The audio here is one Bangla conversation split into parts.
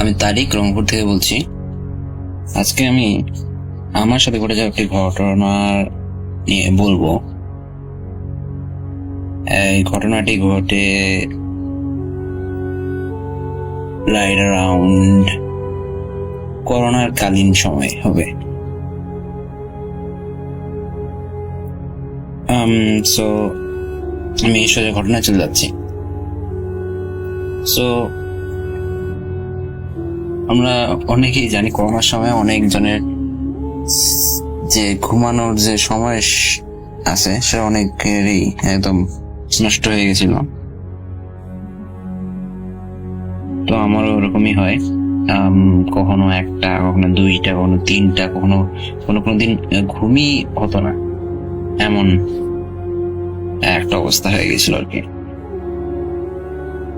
আমি তারিক রংপুর থেকে বলছি। আজকে আমি আমার সাথে ঘটে যাওয়া একটি ঘটনা নিয়ে বলবো। এই ঘটনাটি ঘটে রাইট অ্যারাউন্ড করোনার কালীন সময় হবে। সো আমি সোজা ঘটনা চলে যাচ্ছি। সো আমরা অনেকেই জানি করোনার সময় অনেকজনের যে ঘুমানোর যে সময় আছে সেটা অনেকেরই একদম নষ্ট হয়ে গেছিল। তো আমারও ওরকমই হয়, কখনো একটা, কখনো দুইটা, কখনো তিনটা, কখনো কোনো দিন ঘুমই হতো না, এমন একটা অবস্থা হয়ে গেছিল আর কি।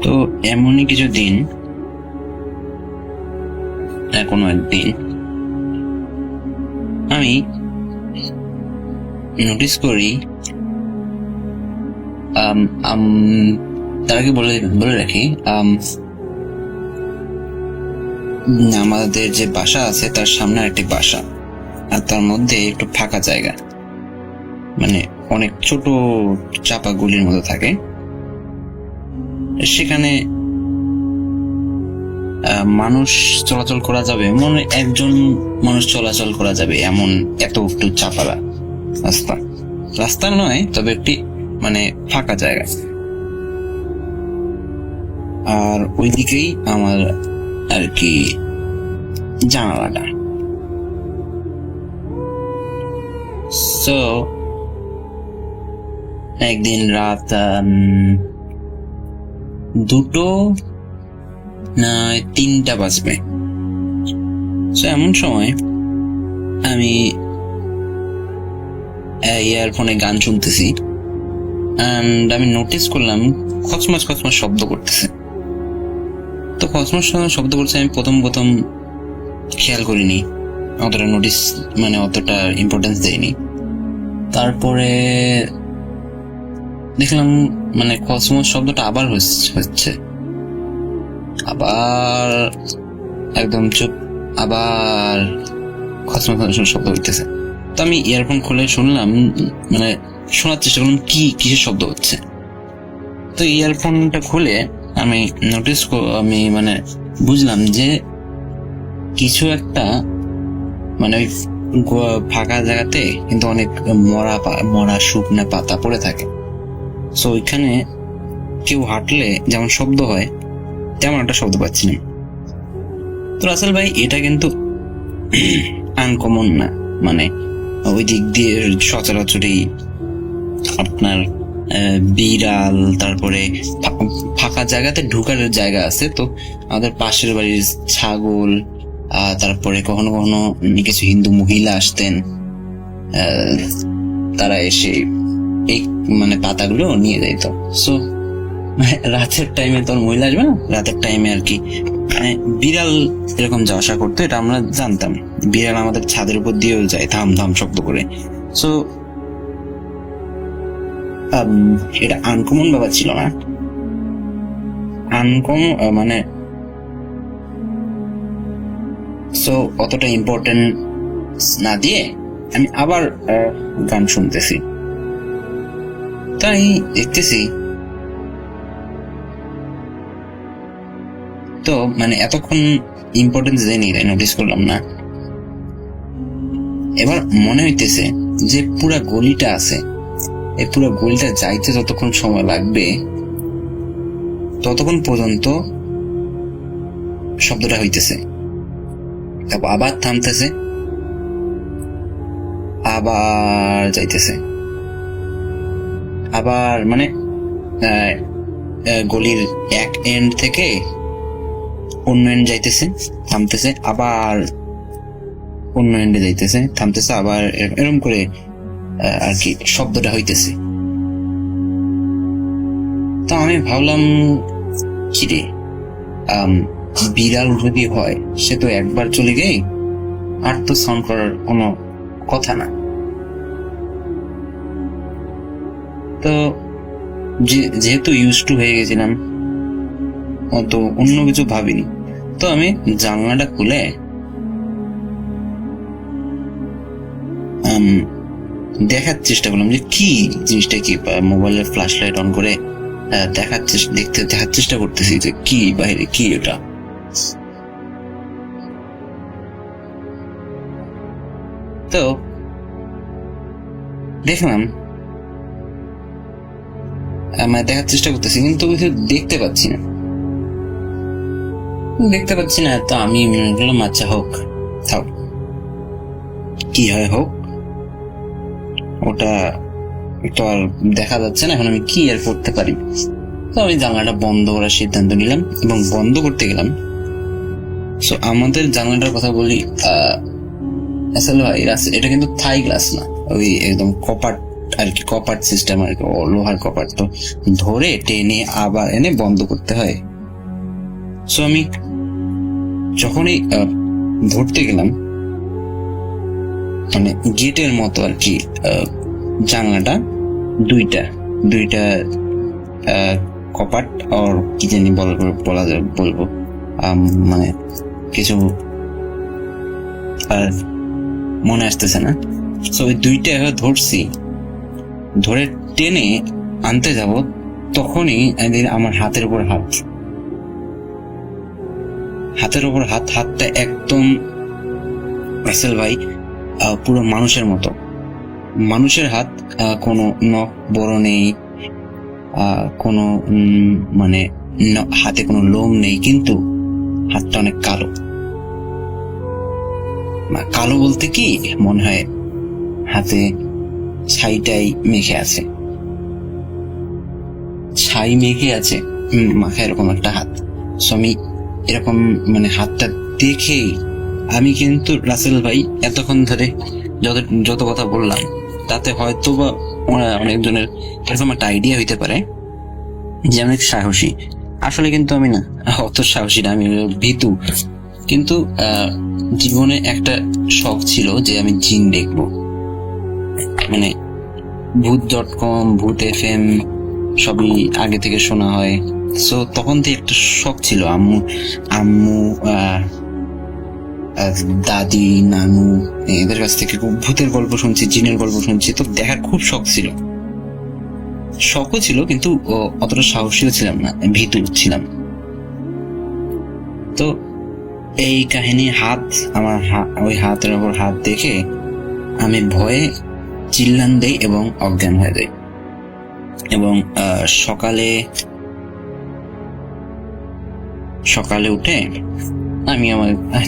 তো এমনই কিছু দিন, কোনো একদিন আমি নোটিস করি, তার আগে বলে রাখি, আমাদের যে বাসা আছে তার সামনে একটি বাসা, আর তার মধ্যে একটু ফাঁকা জায়গা, মানে অনেক ছোট চাপা গুলির মতো থাকে। সেখানে মানুষ চলাচল করা যাবে, মনে একজন মানুষ চলাচল করা যাবে এমন এত একটু চাপা রাস্তা নয়, তবে একটি মানে ফাঁকা জায়গা। আর ওইদিকেই আমার আর কি জানালাটা। সো একদিন রাত 2টো না 3টা বাজবে। এমন সময় আমি ইয়ারফোনে গান শুনতেছি, এন্ড আমি নোটিস করলাম খচমচ শব্দ করতেছে। তো খচমচ শব্দ করছে, আমি প্রথম খেয়াল করিনি, অতটা নোটিস মানে অতটা ইম্পর্টেন্স দেয়নি। তারপরে দেখলাম মানে খচমচ শব্দটা আবার হচ্ছে, আবার একদম চুপ, আবার খচমচ শব্দ হইতেছে। তো আমি ইয়ারফোন খুলে শুনলাম, মানে শোনার চেষ্টা করলাম কিসের শব্দ হচ্ছে। তো ইয়ারফোনটা খুলে আমি মানে বুঝলাম যে কিছু একটা, মানে ওই ফাঁকা জায়গাতে কিন্তু অনেক মরা শুকনা পাতা পড়ে থাকে। সো ওইখানে কেউ হাঁটলে যেমন শব্দ হয় তেমন একটা শব্দ পাচ্ছি না। তো রাসেল ভাই, এটা কিন্তু আনকমন না, মানে ওই দিক দিয়ে সচরাচরই আপনার বিড়াল, তারপরে ফাঁকা জায়গাতে ঢুকার জায়গা আছে। তো আমাদের পাশের বাড়ির ছাগল, তারপরে কখনো কিছু হিন্দু মহিলা আসতেন, তারা এসে এই মানে পাতাগুলো নিয়ে যাইতো। সো রাতের টাইমে তোর মহিলা আসবে না, রাতের টাইমে আর কি মানে বিড়াল এরকম যাওয়া আসা করতো, এটা আমরা জানতাম। বিড়াল আমাদের ছাদের উপর দিয়েও যায় ধাম শব্দ করে। সো এটা আনকমন ব্যাপার ছিল না, মানে সো অতটা ইম্পর্টেন্ট না দিয়ে আমি আবার গান শুনতেছি। তাই দেখতেছি তো মানে এতক্ষণ ইম্পর্টেন্স দেয়নি, তাই নোটিস করলাম না। এবার মনে হইতেছে যে পুরা গলিটা আছে, এই পুরো গলিটা যাইতে যতক্ষণ সময় লাগবে ততক্ষণ পর্যন্ত শব্দটা হইতেছে, আবার থামতেছে, আবার যাইতেছে, আবার মানে গলির এক এন্ড থেকে অন্য এন্ড যাইতেছে, থামতেছে, আবার অন্য এন্ডে যাইতেছে, থামতেছে, আবার এরকম করে আর কি শব্দটা হইতেছে। তো আমি ভাবলাম, কিরে, বিড়াল যদি হয় সে তো একবার চলে গেই, আর তো সাউন্ড করার কোনো কথা না। তো যেহেতু ইউজ টু হয়ে গেছিলাম, অত অন্য কিছু ভাবিনি। তো আমি জানলাটা খুলে দেখার চেষ্টা করলাম যে কি জিনিসটা, কি মোবাইলের ফ্ল্যাশ লাইট অন করে দেখার চেষ্টা করতেছি যে কি বাইরে, কি এটা। তো দেখলাম, দেখার চেষ্টা করতেছি কিন্তু কিছু দেখতে পাচ্ছি না। তো আমি বললাম আচ্ছা হোক, থাক, কি হয় হোক, ওটা তো আর দেখা যাচ্ছে না, এখন আমি কি আর করতে পারি। তো আমি জানলাটা বন্ধ করার সিদ্ধান্ত নিলাম এবং বন্ধ করতে গেলাম। সো আমাদের জানলাটার কথা বলি, আসলে ভাই এটা কিন্তু থাই গ্লাস না, ওই একদম কপাট আর কি, কপাট সিস্টেম আর কি, লোহার কপাট। তো ধরে টেনে আবার এনে বন্ধ করতে হয়। সো আমি যখনই ধরতে গেলাম, মানে গেটের মতো আর কি জানলাটা, দুইটা কপাট আর কি জানি বলবো, মানে কিছু আর মনে আসতেছে না। তো ওই দুইটা ধরছি, ধরে টেনে আনতে যাব, তখনই আমার হাতের উপর হাতটা একদম রাসেল ভাই পুরো মানুষের মতো, মানুষের হাত, কোনো নখ বড় নেই, কোনো মানে হাতে কোনো লোম নেই, কিন্তু হাতটা অনেক কালো বলতে কি মনে হয় হাতে ছাই মেখে আছে মাখা, এরকম একটা হাত। সো আমি এরকম মানে হাতটা দেখেই আমি কিন্তু রাসেল ভাই এতক্ষণ ধরে যত কথা বললাম তাতে হয়তো বা অনেকজনের এরকম একটা আইডিয়া হইতে পারে যে অনেক সাহসী। আসলে কিন্তু আমি না, অত সাহসী না, আমি ভীতু। কিন্তু জীবনে একটা শখ ছিল যে আমি জিন দেখবো, মানে ভূত.com, ভূত FM সবই আগে থেকে শোনা হয়। সো তখন থেকে একটা শখ ছিল, আম্মু দাদি নানু এদের কাছ থেকে ভূতের গল্প শুনছি, জিনের গল্প শুনছি, তো দেখার খুব শখও ছিল, কিন্তু অতটা সাহসীও ছিলাম না, ভীতু ছিলাম। তো এই কাহিনী, আমার ওই হাতের ওপর হাত দেখে আমি ভয়ে চিল্লান দেই এবং অজ্ঞান হয়ে যাই। এবং সকালে উঠে আমি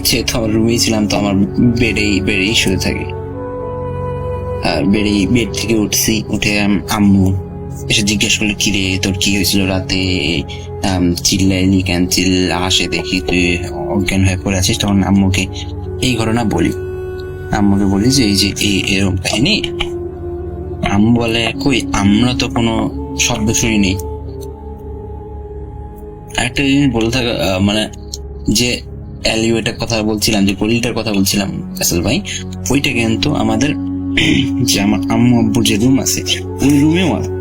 যেহেতু আমার রুমেই ছিলাম, তো আমার বেডেই শুয়ে থাকি। বেড থেকে উঠে আম্মু এসে জিজ্ঞেস করলো, কিরে তোর কি হয়েছিল রাতে, চিল্লাইলি কেন, আসে দেখি তুই অজ্ঞান হয়ে পড়ে আছিস। তখন আম্মুকে এই ঘটনা বলি যে এই এরকম কাহিনী। আম্মু বলে, কই আমরা তো কোনো শব্দ শুনিনি। একটা জিনিস বলে থাকা, মানে যে অ্যালিওয়েটার কথা বলছিলাম, যে গলিটার কথা বলছিলাম আসল ভাই, ওইটা কিন্তু আমাদের যে আমার আম্মু আব্বুর যে রুম আছে,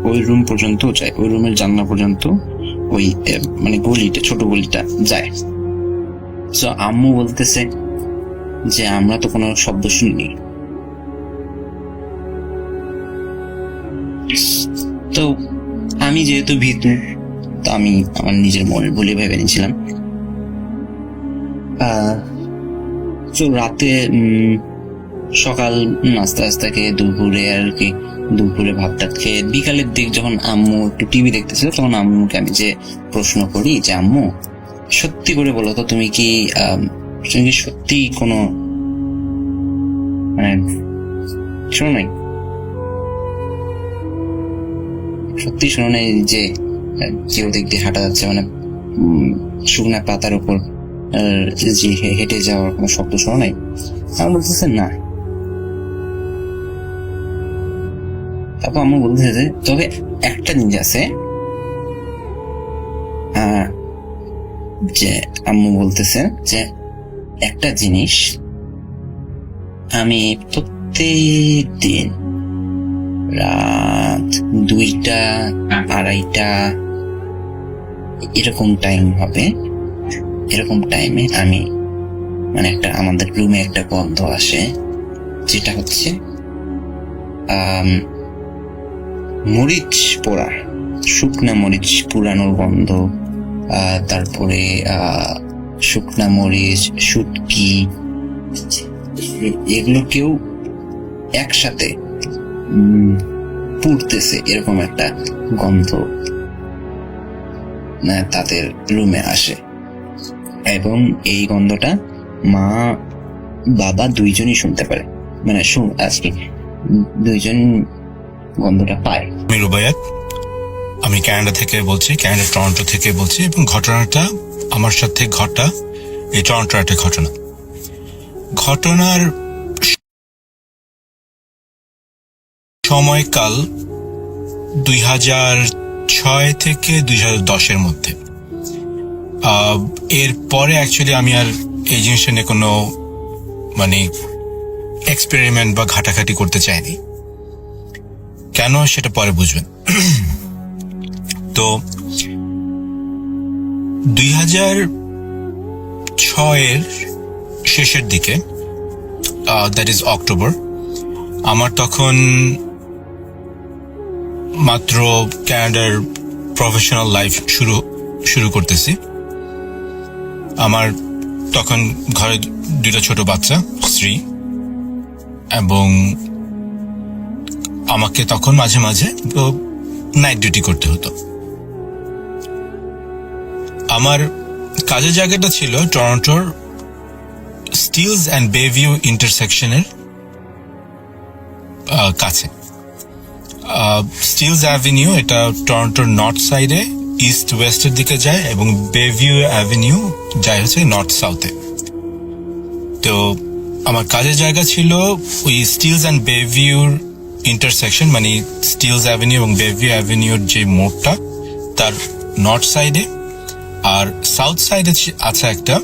ওই রুম পর্যন্ত যায়, ওই রুমের জানলা পর্যন্ত ওই মানে ছোট গলিটা যায়। তো আম্মু বলতেছে যে আমরা তো কোনো শব্দ শুনিনি। তো আমি যেহেতু ভীতু, তো আমি আমার নিজের মনের বলে ভেবে নিয়েছিলাম। তো রাতে সকাল নাস্তা খেয়ে দুপুরে ভাত খেয়ে বিকালের দিক যখন আম্মু একটু টিভি দেখতেছিল, তখন আম্মুকে আমি যে প্রশ্ন করি যে আম্মু সত্যি করে বলো তো, তুমি কি সত্যি কোনো মানে শোনো নাই, সত্যি শোনো নাই যে কেউ দিক দিয়ে হাঁটা যাচ্ছে, মানে শুকনা পাতার উপর যে হেঁটে যাওয়ার কোনো শব্দ শোনো নাই? আমি বলতেছে না। তারপর আম্মু বলতেছে যে তবে একটা জিনিস আছে, যে আম্মু বলতেছে যে একটা জিনিস আমি প্রত্যেক দিন রাত 2টা 2:30 এরকম টাইম হবে, এরকম টাইমে আমি মানে আমাদের রুমে একটা গন্ধ আসে, যেটা হচ্ছে মরিচ পোড়া, শুকনা মরিচ পুরানোর গন্ধ, তারপরে শুকনা মরিচ, শুটকি, এগুলো কেউ একসাথে পুড়তেছে এরকম একটা গন্ধ তাদের রুমে আসে। এবং এই গন্ধটা মা বাবা দুইজনই শুনতে পারে, মানে আজকে দুইজন গন্ধটা পায়। আমি রুবায়াত, আমি কানাডা থেকে বলছি, কানাডা টরন্টো থেকে বলছি, এবং ঘটনাটা আমার সাথে ঘটা এই টরন্টোর একটা ঘটনার সময়কাল 2006 থেকে 2010-এর মধ্যে। এর পরে অ্যাকচুয়ালি আমি আর এই জিনিসটা নিয়ে কোনো মানে এক্সপেরিমেন্ট বা ঘাটাঘাটি করতে চাইনি। কেন সেটা পরে বুঝবেন। তো 2006-এর শেষের দিকে, দ্যাট ইজ অক্টোবর, আমার তখন মাত্র কানাডার প্রফেশনাল লাইফ শুরু করতেছি। আমার তখন ঘরে 2টা ছোট বাচ্চা, স্ত্রী, এবং আমাকে তখন মাঝে মাঝে নাইট ডিউটি করতে হতো। আমার কাজের জায়গাটা ছিল টরন্টোর স্টিলস অ্যান্ড বেভিউ ইন্টারসেকশনের কাছে। স্টিলস অ্যাভিনিউ এটা টরন্টোর নর্থ সাইডে ইস্ট ওয়েস্টের দিকে যায়, এবং বেভিউ অ্যাভিনিউ যায় হচ্ছে নর্থ সাউথে। তো আমার কাজের জায়গা ছিল ওই স্টিলস অ্যান্ড বেভিউর ইন্টারসেকশন, মানে স্টিলস অ্যাভিনিউ এবং বেভিউ অ্যাভিনিউর যে মোড়টা তার নর্থ সাইডে, আর সাউথ সাইডে আছে একটা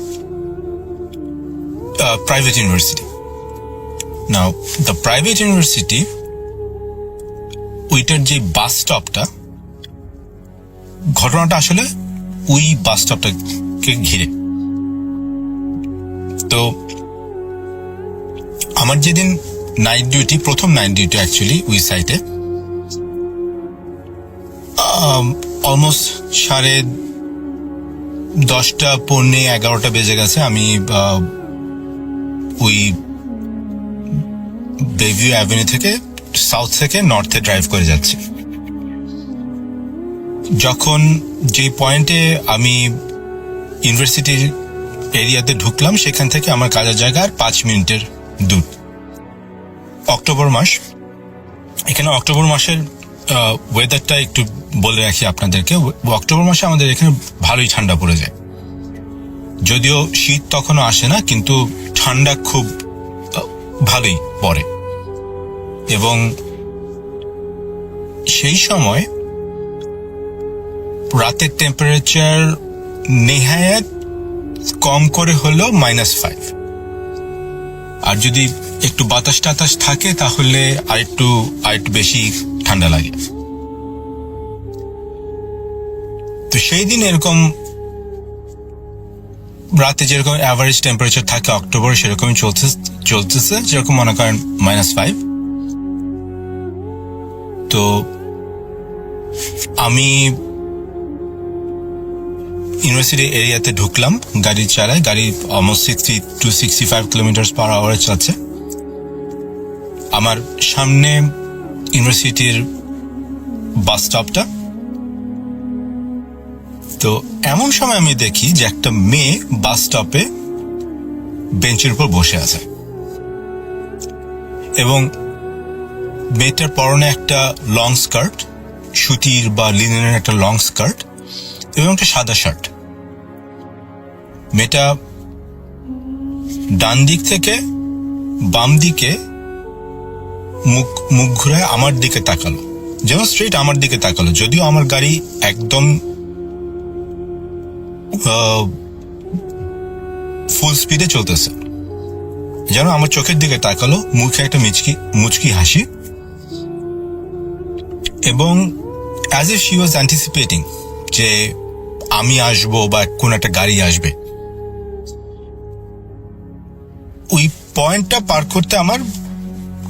private university. Now the private university, ওইটার যে বাস স্টপটা, ঘটনাটা আসলে ওই বাস স্টপটাকে ঘিরে। তো আমার যেদিন নাইট ডিউটি, প্রথম নাইট ডিউটি অ্যাকচুয়ালি ওই সাইটে, অলমোস্ট 10:30, 11:45 বেজে গেছে। আমি ওই বেভিউ অ্যাভিনিউ থেকে সাউথ থেকে নর্থে ড্রাইভ করে যাচ্ছি। যখন যে পয়েন্টে আমি ইউনিভার্সিটির এরিয়াতে ঢুকলাম, সেখান থেকে আমার কাজের জায়গা আর 5 মিনিটের দূর। অক্টোবর মাস, এখানে অক্টোবর মাসের ওয়েদারটা একটু বলে রাখি আপনাদেরকে। অক্টোবর মাসে আমাদের এখানে ভালোই ঠান্ডা পড়ে যায়, যদিও শীত তখনও আসে না, কিন্তু ঠান্ডা খুব ভালোই পড়ে। এবং সেই সময় রাতের টেম্পারেচার নেহায়াত কম করে হলো -5, আর যদি একটু বাতাস টাতাস থাকে তাহলে আরেকটু বেশি ঠান্ডা লাগে। তো সেই দিন এরকম রাতে যেরকম অ্যাভারেজ টেম্পারেচার থাকে অক্টোবর, সেরকমই চলতেছে, যেরকম মনে করেন -5। তো আমি ইউনিভার্সিটি এরিয়াতে ঢুকলাম, গাড়ি চালাই, গাড়ি অলমোস্ট 60 to 65 km/h চালাচ্ছে। আমার সামনে ইউনিভার্সিটির বাস স্টপটা। তো এমন সময় আমি দেখি যে একটা মেয়ে বাস স্টপে বেঞ্চের উপর বসে আছে, এবং মেয়েটার পরনে একটা লং স্কার্ট, সুতির বা লিনেনের একটা লং স্কার্ট, এবং একটা সাদা শার্ট। মেয়েটা ডান দিক থেকে বাম দিকে মুখ ঘুরায় আমার দিকে তাকালো, যেন স্ট্রেট আমার দিকে তাকালো, যদিও আমার গাড়ি একদম ফুল স্পিডে চলতেছে, যেন আমার চোখের দিকে তাকালো, মুখে একটা মুচকি হাসি, এবং as if she was anticipating যে আমি আসবো বা কোন একটা গাড়ি আসবে ওই পয়েন্টটা পার করতে আমার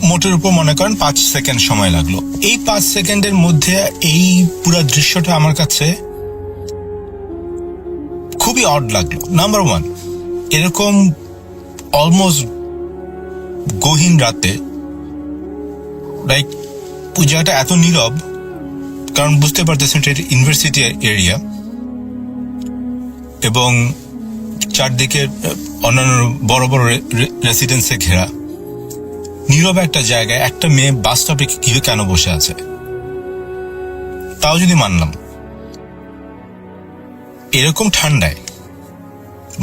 মোটের উপর মনে করেন 5 সেকেন্ড সময় লাগলো। এই 5 সেকেন্ডের মধ্যে এই পুরো দৃশ্যটা আমার কাছে খুবই অড লাগলো। নাম্বার 1, এরকম অলমোস্ট গহীন রাতে লাইক ওই জায়গাটা এত নীরব, কারণ বুঝতে পারতেছেন এটা ইউনিভার্সিটি এরিয়া এবং চারদিকে অন্যান্য বড় বড় রেসিডেন্সে ঘেরা নীরব একটা জায়গায় একটা মেয়ে বাস স্টপে কেন বসে আছে, তাও যদি মানলাম। এরকম ঠান্ডায়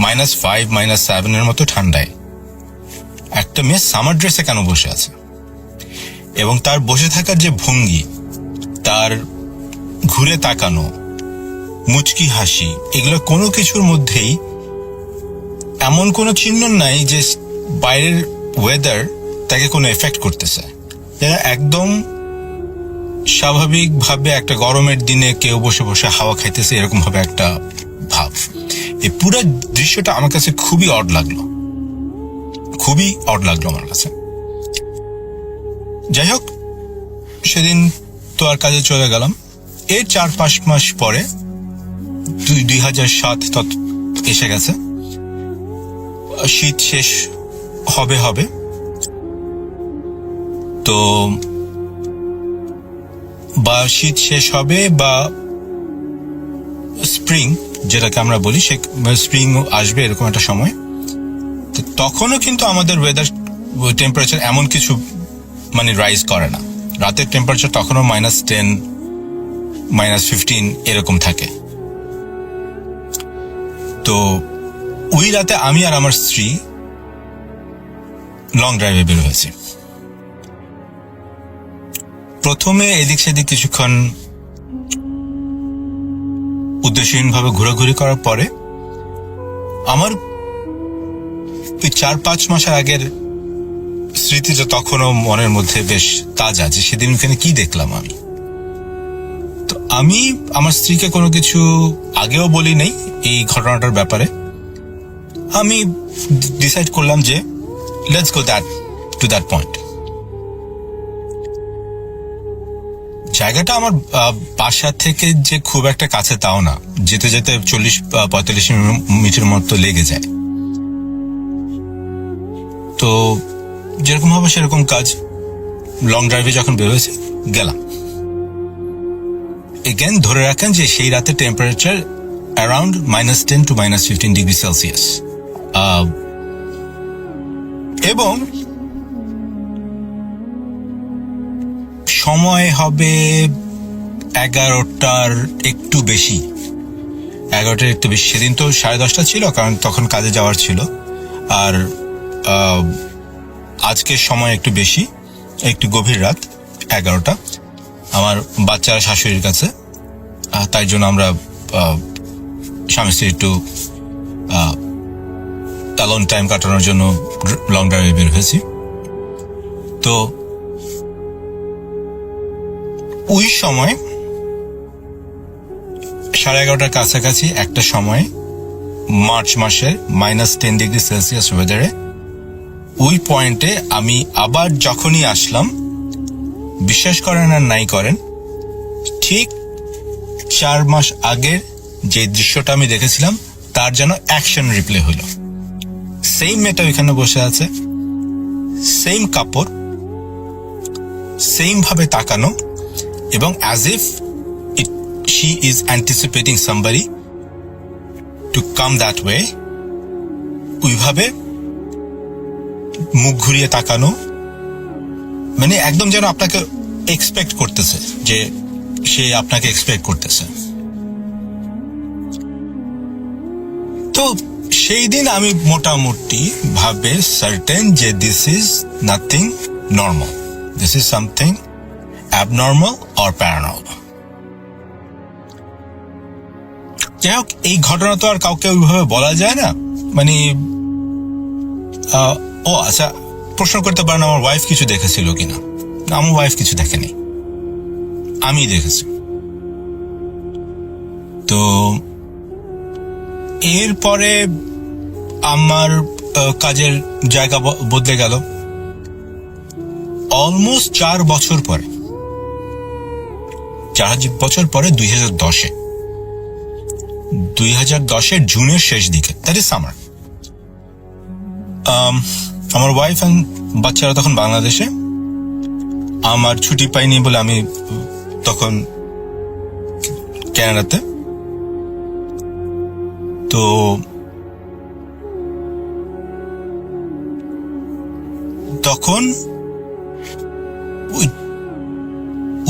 -5 -7 এর মতো ঠান্ডায় একটা মেয়ে সামার ড্রেসে কেন বসে আছে, এবং তার বসে থাকার যে ভঙ্গি, তার ঘুরে তাকানো, মুচকি হাসি, এগুলো কোনো কিছুর মধ্যেই এমন কোনো চিহ্ন নাই যে বাইরের ওয়েদার তাকে কোনো এফেক্ট করতেছে। যারা একদম স্বাভাবিকভাবে একটা গরমের দিনে কেউ বসে বসে হাওয়া খাইতেছে, এরকম ভাবে একটা ভাব। এই পুরো দৃশ্যটা আমার কাছে খুবই অড লাগলো, খুবই অড লাগলো আমার কাছে। যাই হোক, সেদিন তো আর কাজে চলে গেলাম। এর 4-5 মাস পরে 2007 এসে গেছে, শীত শেষ হবে তো, বা শীত শেষ হবে বা স্প্রিং যেটাকে আমরা বলি, সে স্প্রিং আসবে এরকম একটা সময়। তো তখনও কিন্তু আমাদের ওয়েদার টেম্পারেচার এমন কিছু মানে রাইজ করে না। রাতের টেম্পারেচার তখনও -10 -15 এরকম থাকে। তো ওই রাতে আমি আর আমার স্ত্রী লং ড্রাইভে বের হয়েছি। প্রথমে এদিক সেদিক কিছুক্ষণ উদ্দেশ্যহীনভাবে ঘোরাঘুরি করার পরে আমার 4-5 মাসের আগের স্মৃতিটা তখনও মনের মধ্যে বেশ তাজা, যে সেদিন ওখানে কি দেখলাম আমি। তো আমি আমার স্ত্রীকে কোনো কিছু আগেও বলি নাই এই ঘটনাটার ব্যাপারে। আমি ডিসাইড করলাম যে let's go to that point. জায়গাটা আমার বাসা থেকে যে খুব একটা কাছে তাও না, যেতে যেতে 40-45 মিনিটের মতো লেগে যায়। তো যেরকম হবে সেরকম কাজ, লং ড্রাইভে যখন বেরোয়েছি গেলাম। এগেন ধরে রাখেন যে সেই রাতে temperature around -10 to -15 degree Celsius, এবং সময় হবে 11টার একটু বেশি। সেদিন তো 10:30 ছিল, কারণ তখন কাজে যাওয়ার ছিল। আর আজকের সময় একটু বেশি, একটু গভীর রাত, 11টা। আমার বাচ্চারা শাশুড়ির কাছে, তাই জন্য আমরা স্বামী স্ত্রী একটু অ্যালোন টাইম কাটানোর জন্য লং ড্রাইভে বের হয়েছি। তো ওই সময় 11:30টার কাছাকাছি একটা সময়, মার্চ মাসের -10 ডিগ্রি সেলসিয়াস ওয়েদারে, ওই পয়েন্টে আমি আবার যখনই আসলাম, বিশ্বাস করেন আর নাই করেন, ঠিক 4 মাস আগের যে দৃশ্যটা আমি দেখেছিলাম তার যেন অ্যাকশন রিপ্লে হলো। সেম মেয়েটা ওইখানে বসে আছে, সেম কাপড়, সেম ভাবে তাকানো, এবং as if she is anticipating somebody to come that way, ওইভাবে মুখ ঘুরিয়ে তাকানো, মানে একদম যেন আপনাকে এক্সপেক্ট করতেছে, যে সে আপনাকে এক্সপেক্ট করতেছে। তো সেই দিন আমি মোটামুটি ভাবে সার্টেন যে this is nothing normal, this is something abnormal or paranormal. যাই হোক, এই ঘটনা তো আর কাউকে ওইভাবে বলা যায় না। মানে ও আচ্ছা, প্রশ্ন করতে পারেন আমার ওয়াইফ কিছু দেখেছিল কিনা। আমার ওয়াইফ কিছু দেখেনি, আমি দেখেছি। তো এরপরে আমার কাজের জায়গা বদলে গেল। অলমোস্ট 4 বছর পরে, 4 বছর পরে 2010-এর জুনের শেষ দিকে, দ্যাট ইজ সামার, আমার ওয়াইফ এন্ড বাচ্চারা তখন বাংলাদেশে। আমার ছুটি পাইনি বলে আমি তখন কানাডাতে। তো তখন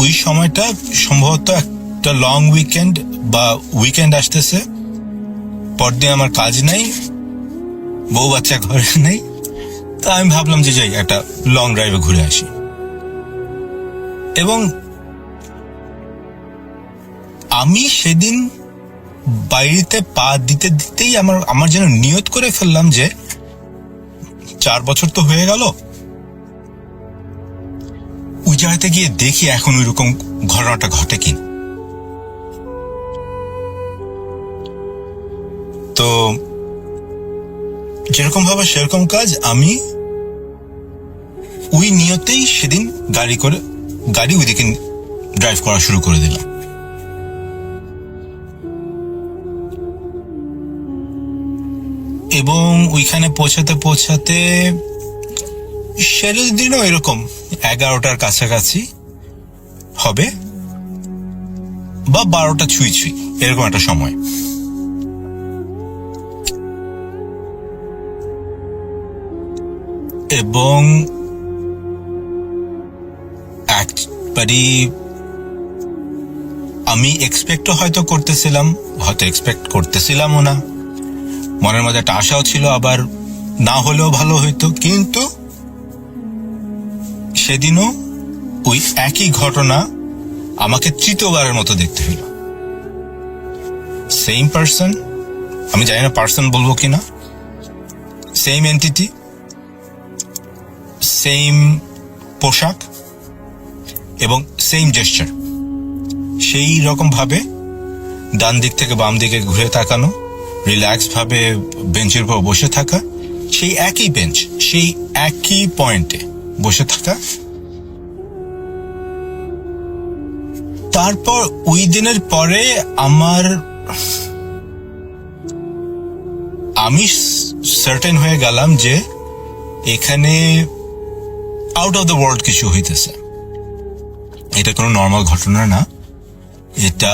ওই সময়টা সম্ভবত একটা লং উইকেন্ড বা উইকেন্ড আসতেছে, পরদিন আমার কাজ নাই, বউ বাচ্চা ঘরে নেই। তা আমি ভাবলাম যে যাই একটা লং ড্রাইভে ঘুরে আসি। এবং আমি সেদিন বাইরেতে পা দিতে দিতেই আমার যেন নিয়ত করে ফেললাম যে 4 বছর তো হয়ে গেল, ওই জায়গাতে গিয়ে দেখি এখন ওই রকম ঘটনাটা ঘটে কিনা। তো যেরকম ভাবে সেরকম কাজ, আমি ওই নিয়তেই সেদিন গাড়ি ওইদিকে ড্রাইভ করা শুরু করে দিলাম। এবং ওইখানে পৌঁছাতে সেদিন দিনও এরকম 11টার কাছাকাছি হবে বা 12টা ছুঁই এরকম একটা সময়। এবং একবারই আমি এক্সপেক্টও হয়তো করতেছিলামও না, মনের মধ্যে একটা আশাও ছিল, আবার না হলেও ভালো হইতো। কিন্তু সেদিনও ওই একই ঘটনা আমাকে তৃতীয়বারের মতো দেখতে হলো। সেম পার্সন, আমি জানি না পার্সন বলবো কিনা, সেম এন্টিটি, সেম পোশাক এবং সেম জেস্টার। সেই রকম ভাবে ডান দিক থেকে বাম দিকে ঘুরে তাকানো, রিল্যাক্স ভাবে বেঞ্চের উপর বসে থাকা, সেই একই বেঞ্চ, সেই একই পয়েন্টে বসে থাকা। তারপর ওই দিনের পরে আমি সার্টেন হয়ে গেলাম যে এখানে আউট অফ দ্য ওয়ার্ল্ড কিছু হইতেছে। এটা কোনো নর্মাল ঘটনা না, এটা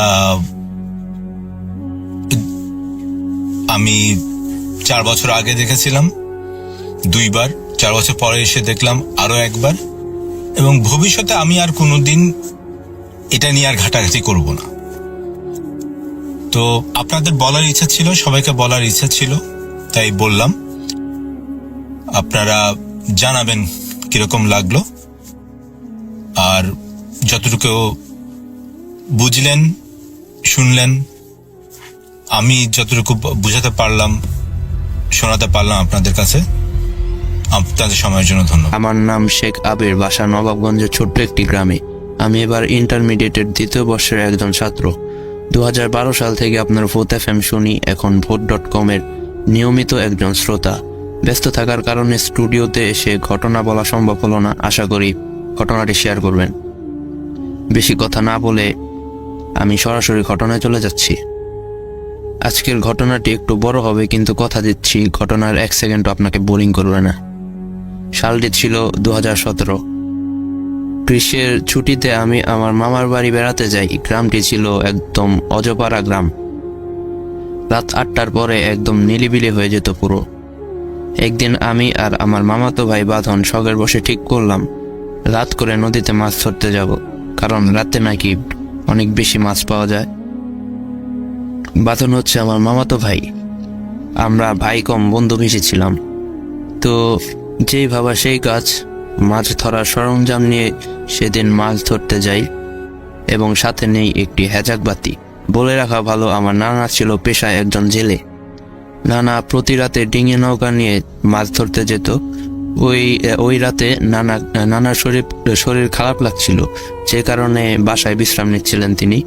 আমি 4 বছর আগে দেখেছিলাম 2 বার, 4 বছর পরে এসে দেখলাম আরো একবার, এবং ভবিষ্যতে আমি আর কোনোদিন এটা নিয়ে আর ঘাটাঘাটি করব না। তো আপনাদের বলার ইচ্ছা ছিল, সবাইকে বলার ইচ্ছা ছিল, তাই বললাম। আপনারা জানাবেন কিরকম লাগলো, আর যতটুকু বুঝলেন, শুনলেন, আমি যতটুকু বুঝাতে পারলাম, শোনাতে পারলাম আপনাদের কাছে, আপনাদের সময়ের জন্য ধন্যবাদ। আমার নাম শেখ আবির, বাসা নবাবগঞ্জের ছোট্ট একটি গ্রামে। আমি এবার ইন্টারমিডিয়েটের 2য় বর্ষের একজন ছাত্র। 2012 সাল থেকে আপনার ভোট FM শুনি, এখন vote.com এর নিয়মিত একজন শ্রোতা। ব্যস্ত থাকার কারণে স্টুডিওতে এসে ঘটনা বলা সম্ভব হলো না। আশা করি ঘটনাটি শেয়ার করবেন। বেশি কথা না বলে আমি সরাসরি ঘটনায় চলে যাচ্ছি। আজকের ঘটনাটি একটু বড় হবে, কিন্তু কথা দিচ্ছি ঘটনার 1 সেকেন্ডও আপনাকে বোরিং করবে না। সালটি ছিল 2017। গ্রীষ্মের ছুটিতে আমি আমার মামার বাড়ি বেড়াতে যাই। গ্রামটি ছিল একদম অজপাড়া গ্রাম। রাত 8টার পরে একদম নিলিবিলি হয়ে যেত পুরো। একদিন আমি আর আমার মামাতো ভাই বাঁধন শখের বসে ঠিক করলাম রাত করে নদীতে মাছ ধরতে যাব, কারণ রাতে নাকি অনেক বেশি মাছ পাওয়া যায়। বাঁধন হচ্ছে আমার মামাতো ভাই, আমরা ভাই কম বন্ধু বেশি ছিলাম। তো যেই ভাবা সেই কাজ, মাছ ধরার সরঞ্জাম নিয়ে সেদিন মাছ ধরতে যাই, এবং সাথে নেই একটি হ্যাজাক বাতি। বলে রাখা ভালো, আমার নানা ছিল পেশায় একজন জেলে। নানা প্রতি রাতে ডিঙি নৌকা নিয়ে মাছ ধরতে যেত। ওই রাতে নানার শরীর খারাপ লাগছিল, যে কারণে বাসায় বিশ্রাম নিচ্ছিলেন তিনি।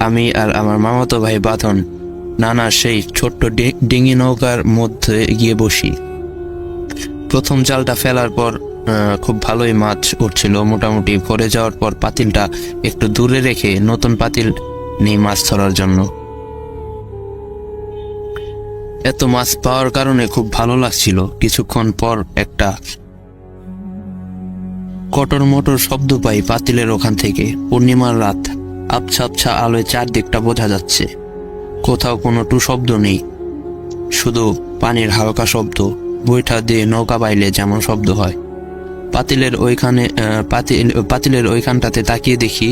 আমি আর আমার মামাতো ভাই বাঁধন নানার সেই ছোট্ট ডিঙি নৌকার মধ্যে গিয়ে বসি। প্রথম জালটা ফেলার পর খুব ভালোই মাছ উঠছিল। মোটামুটি ভরে যাওয়ার পর পাতিলটা একটু দূরে রেখে নতুন পাতিল নিয়ে মাছ ধরার জন্য। এত মাছ পাওয়ার কারণে খুব ভালো লাগছিল। কিছুক্ষণ পর একটা কটর মটর শব্দ পাই পাতিলের ওখান থেকে। পূর্ণিমার রাত, আবছা আবছা আলোয় চারদিকটা বোঝা যাচ্ছে। কোথাও কোনো টু শব্দ নেই, শুধু পানির হালকা শব্দ, বৈঠা দিয়ে নৌকা বাইলে যেমন শব্দ হয়। পাতিলের ওইখানটাতে তাকিয়ে দেখি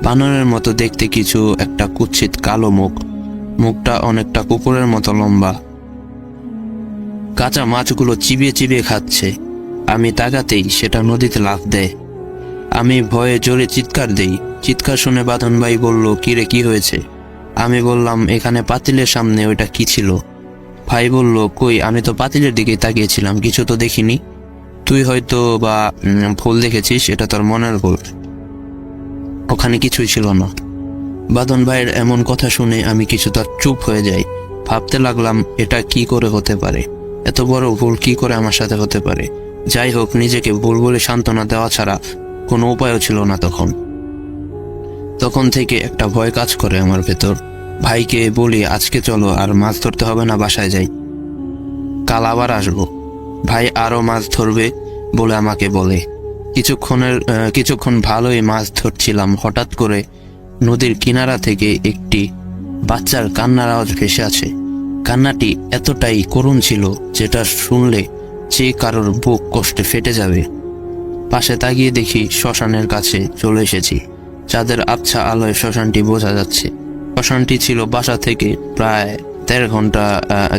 বানরের মতো দেখতে কিছু একটা কুৎসিত কালো মুখ। মুখটা অনেকটা কুকুরের মতো লম্বা। কাঁচা মাছগুলো চিবিয়ে চিবিয়ে খাচ্ছে। আমি তাকাতেই সেটা নদীতে লাফ দেয়। আমি ভয়ে জোরে চিৎকার দেই। চিৎকার শুনে বাঁধন ভাই বলল, কিরে কি হয়েছে? আমি বললাম, এখানে পাতিলের সামনে ওইটা কি ছিল? ভাই বলল, কই, আমি তো পাতিলের দিকেই তাকিয়েছিলাম, কিছু তো দেখিনি। তুই হয়তো বা ভুল দেখেছিস, এটা তোর মনের ভুল, ওখানে কিছুই ছিল না। বাঁধন ভাইয়ের এমন কথা শুনে আমি কিছুটা চুপ হয়ে যাই। ভাবতে লাগলাম, এটা কি করে হতে পারে? এত বড় ভুল কি করে আমার সাথে হতে পারে? যাই হোক, নিজেকে ভুল বলে সান্ত্বনা দেওয়া ছাড়া কোনো উপায়ও ছিল না তখন থেকে একটা ভয় কাজ করে আমার ভেতর। ভাইকে বলি, আজকে চলো, আর মাছ ধরতে হবে না, বাসায় যাই, কাল আবার আসবো। ভাই আরো মাছ ধরবে বলে আমাকে বলে। কিছুক্ষণ ভালোই মাছ ধরছিলাম। হঠাৎ করে নদীর কিনারা থেকে একটি বাচ্চার কান্নার আওয়াজ ভেসে আছে। কান্নাটি এতটাই করুণ ছিল যেটা শুনলে যে কারোর বুক কষ্টে ফেটে যাবে। পাশে তাকিয়ে দেখি শ্মশানের কাছে চলে এসেছি। চাঁদের আবছা আলোয় শ্মশানটি বোঝা যাচ্ছে। শ্মশানটি ছিল বাসা থেকে প্রায়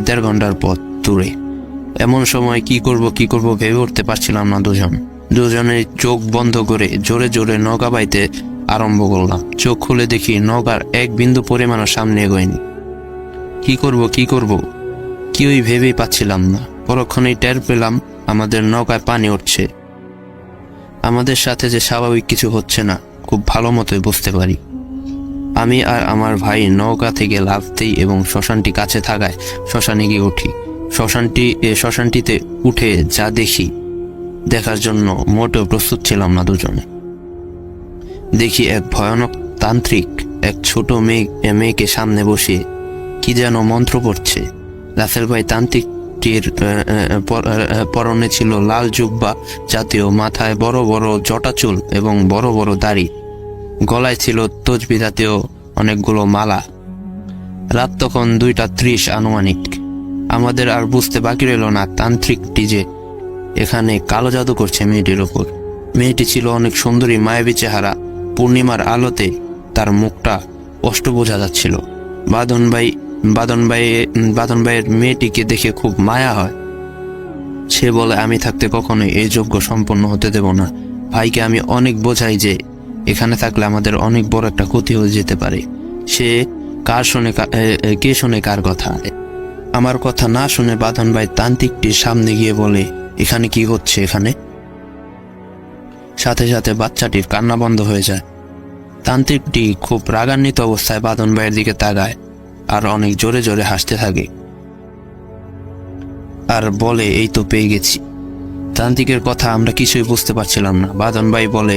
দেড় ঘন্টার পথ দূরে। এমন সময় কি করব ভেবে উঠতে পারছিলাম না। দুজনে চোখ বন্ধ করে জোরে জোরে নৌকা বাইতে আরম্ভ করলাম। চোখ খুলে দেখি নৌকার এক বিন্দু পরিমাণও সামনে এগোয়নি। কি করব কেউই ভেবেই পাচ্ছিলাম না। পরক্ষণেই টের পেলাম আমাদের নৌকায় পানি উঠছে। আমাদের সাথে যে স্বাভাবিক কিছু হচ্ছে না খুব ভালো মতোই বুঝতে পারি। আমি আর আমার ভাই নৌকা থেকে লাফ দিই এবং শ্মশানটি কাছে থাকায় শ্মশানে গিয়ে উঠি। শ্মশানটিতে উঠে যা দেখি, দেখার জন্য মোটেও প্রস্তুত ছিলাম না দুজনে। দেখি এক ভয়ানক তান্ত্রিক এক ছোট মেয়েকে সামনে বসিয়ে কি যেন মন্ত্র পড়ছে। রাসেল ভাই তান্ত্রিকটির পরনে ছিল লাল জুব্বা জাতীয়, মাথায় বড় বড় জটা চুল এবং বড় বড় দাড়ি, গলায় ছিল তসবিহ জাতীয় অনেকগুলো মালা। রাত তখন 2:30 আনুমানিক। আমাদের আর বুঝতে বাকি রইল না তান্ত্রিকটি যে এখানে কালো জাদু করছে মেয়েটির ওপর। মেয়েটি ছিল অনেক সুন্দরী, মায়াবী চেহারা। পূর্ণিমার আলোতে তার মুখটা স্পষ্ট বোঝা যাচ্ছিল। বাঁধন ভাইয়ের মেয়েটিকে দেখে খুব মায়া হয়। সে বলে, আমি থাকতে কখনোই এই যজ্ঞ সম্পন্ন হতে দেব না। ভাইকে আমি অনেক বোঝাই যে এখানে থাকলে আমাদের অনেক বড় একটা ক্ষতি হয়ে যেতে পারে। কে শোনে কার কথা? আমার কথা না শুনে বাঁধন ভাই তান্ত্রিকটির সামনে গিয়ে বলে, এখানে কি হচ্ছে? এখানে সাথে সাথে বাচ্চাটির কান্না বন্ধ হয়ে যায়। তান্ত্রিকটি খুব রাগান্বিত অবস্থায় বাঁধন ভাইয়ের দিকে তাকায় আর অনেক জোরে জোরে হাসতে থাকে আর বলে, এই তো পেয়ে গেছি। তান্ত্রিকের কথা আমরা কিছুই বুঝতে পারছিলাম না। বাঁধন ভাই বলে,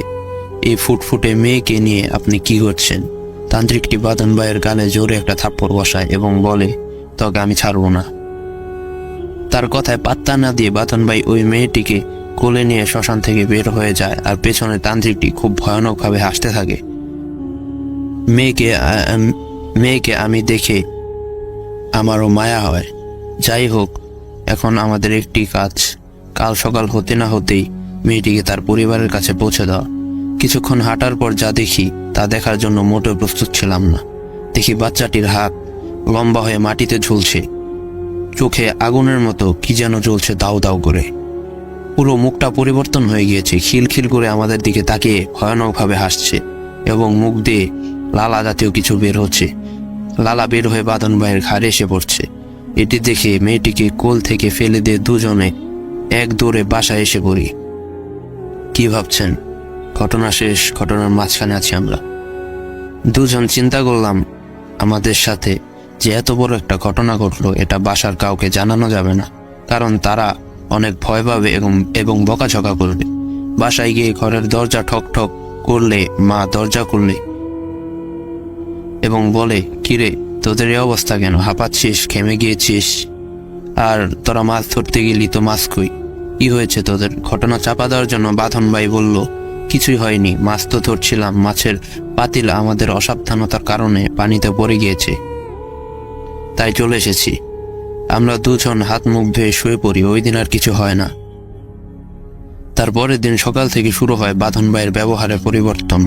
এই ফুটফুটে মেয়েকে নিয়ে আপনি কি করছেন? তান্ত্রিকটি বাঁধন ভাইয়ের গালে জোরে একটা থাপ্পড় বসায় এবং বলে, তোকে আমি ছাড়বো না। তার কথায় পাত্তা না দিয়ে বাঁধন ভাই ওই মেয়েটিকে কোলে নিয়ে শ্মশান থেকে বের হয়ে যায় আর পেছনে তান্ত্রিকটি খুব ভয়ানকভাবে হাসতে থাকে। মেয়েকে আমি দেখে আমারও মায়া হয়। যাই হোক, এখন আমাদের একটি কাজ, কাল সকাল হতে না হতেই মেয়েটিকে তার পরিবারের কাছে পৌঁছে দেওয়া। কিছুক্ষণ হাঁটার পর যা দেখি তা দেখার জন্য মোটেও প্রস্তুত ছিলাম না। দেখি বাচ্চাটির হাত লম্বা হয়ে মাটিতে ঝুলছে, চোখে আগুনের মতো কি যেন জ্বলছে দাউ দাউ করে। পুরো মুখটা পরিবর্তন হয়ে গিয়েছে, খিলখিল করে আমাদের দিকে তাকিয়ে ভয়ানকভাবে হাসছে এবং মুখ দিয়ে লালা জাতীয় কিছু বের হচ্ছে। লালা বের হয়ে বাঁধন ভাইয়ের ঘাড়ে এসে পড়ছে। এটি দেখে মেয়েটিকে কোল থেকে ফেলে দিয়ে দুজনে এক দৌড়ে বাসায় এসে পড়ি। কি ভাবছেন? ঘটনা শেষ, ঘটনার মাঝখানে আছি আমরা। দুজন চিন্তা করলাম আমাদের সাথে যে এত বড় একটা ঘটনা ঘটলো, এটা বাসার কাউকে জানানো যাবে না, কারণ তারা অনেক ভয় পাবে এবং বকাঝকা করবে। বাসায় গিয়ে ঘরের দরজা ঠক ঠক করলে মা দরজা খুললে এবং বলে, কিরে তোদের এই অবস্থা কেন, হাঁপাচ্ছিস, ঘেমে গিয়েছিস, আর তোরা মাছ ধরতে গেলি তো মাছ কই, কি হয়েছে তোদের? ঘটনা চাপা দেওয়ার জন্য বাঁধন ভাই বলল, কিছুই হয়নি, মাছ তো ধরছিলাম, মাছের পাতিল আমাদের অসাবধানতার কারণে পানিতে পড়ে গিয়েছে, তাই চলে এসেছি। আমরা দুজন হাত মুখ ধুয়ে শুয়ে পড়ি, ওই দিন আর কিছু হয় না। তারপরের দিন সকাল থেকে শুরু হয় বাঁধন ভাইয়ের ব্যবহারে পরিবর্তন।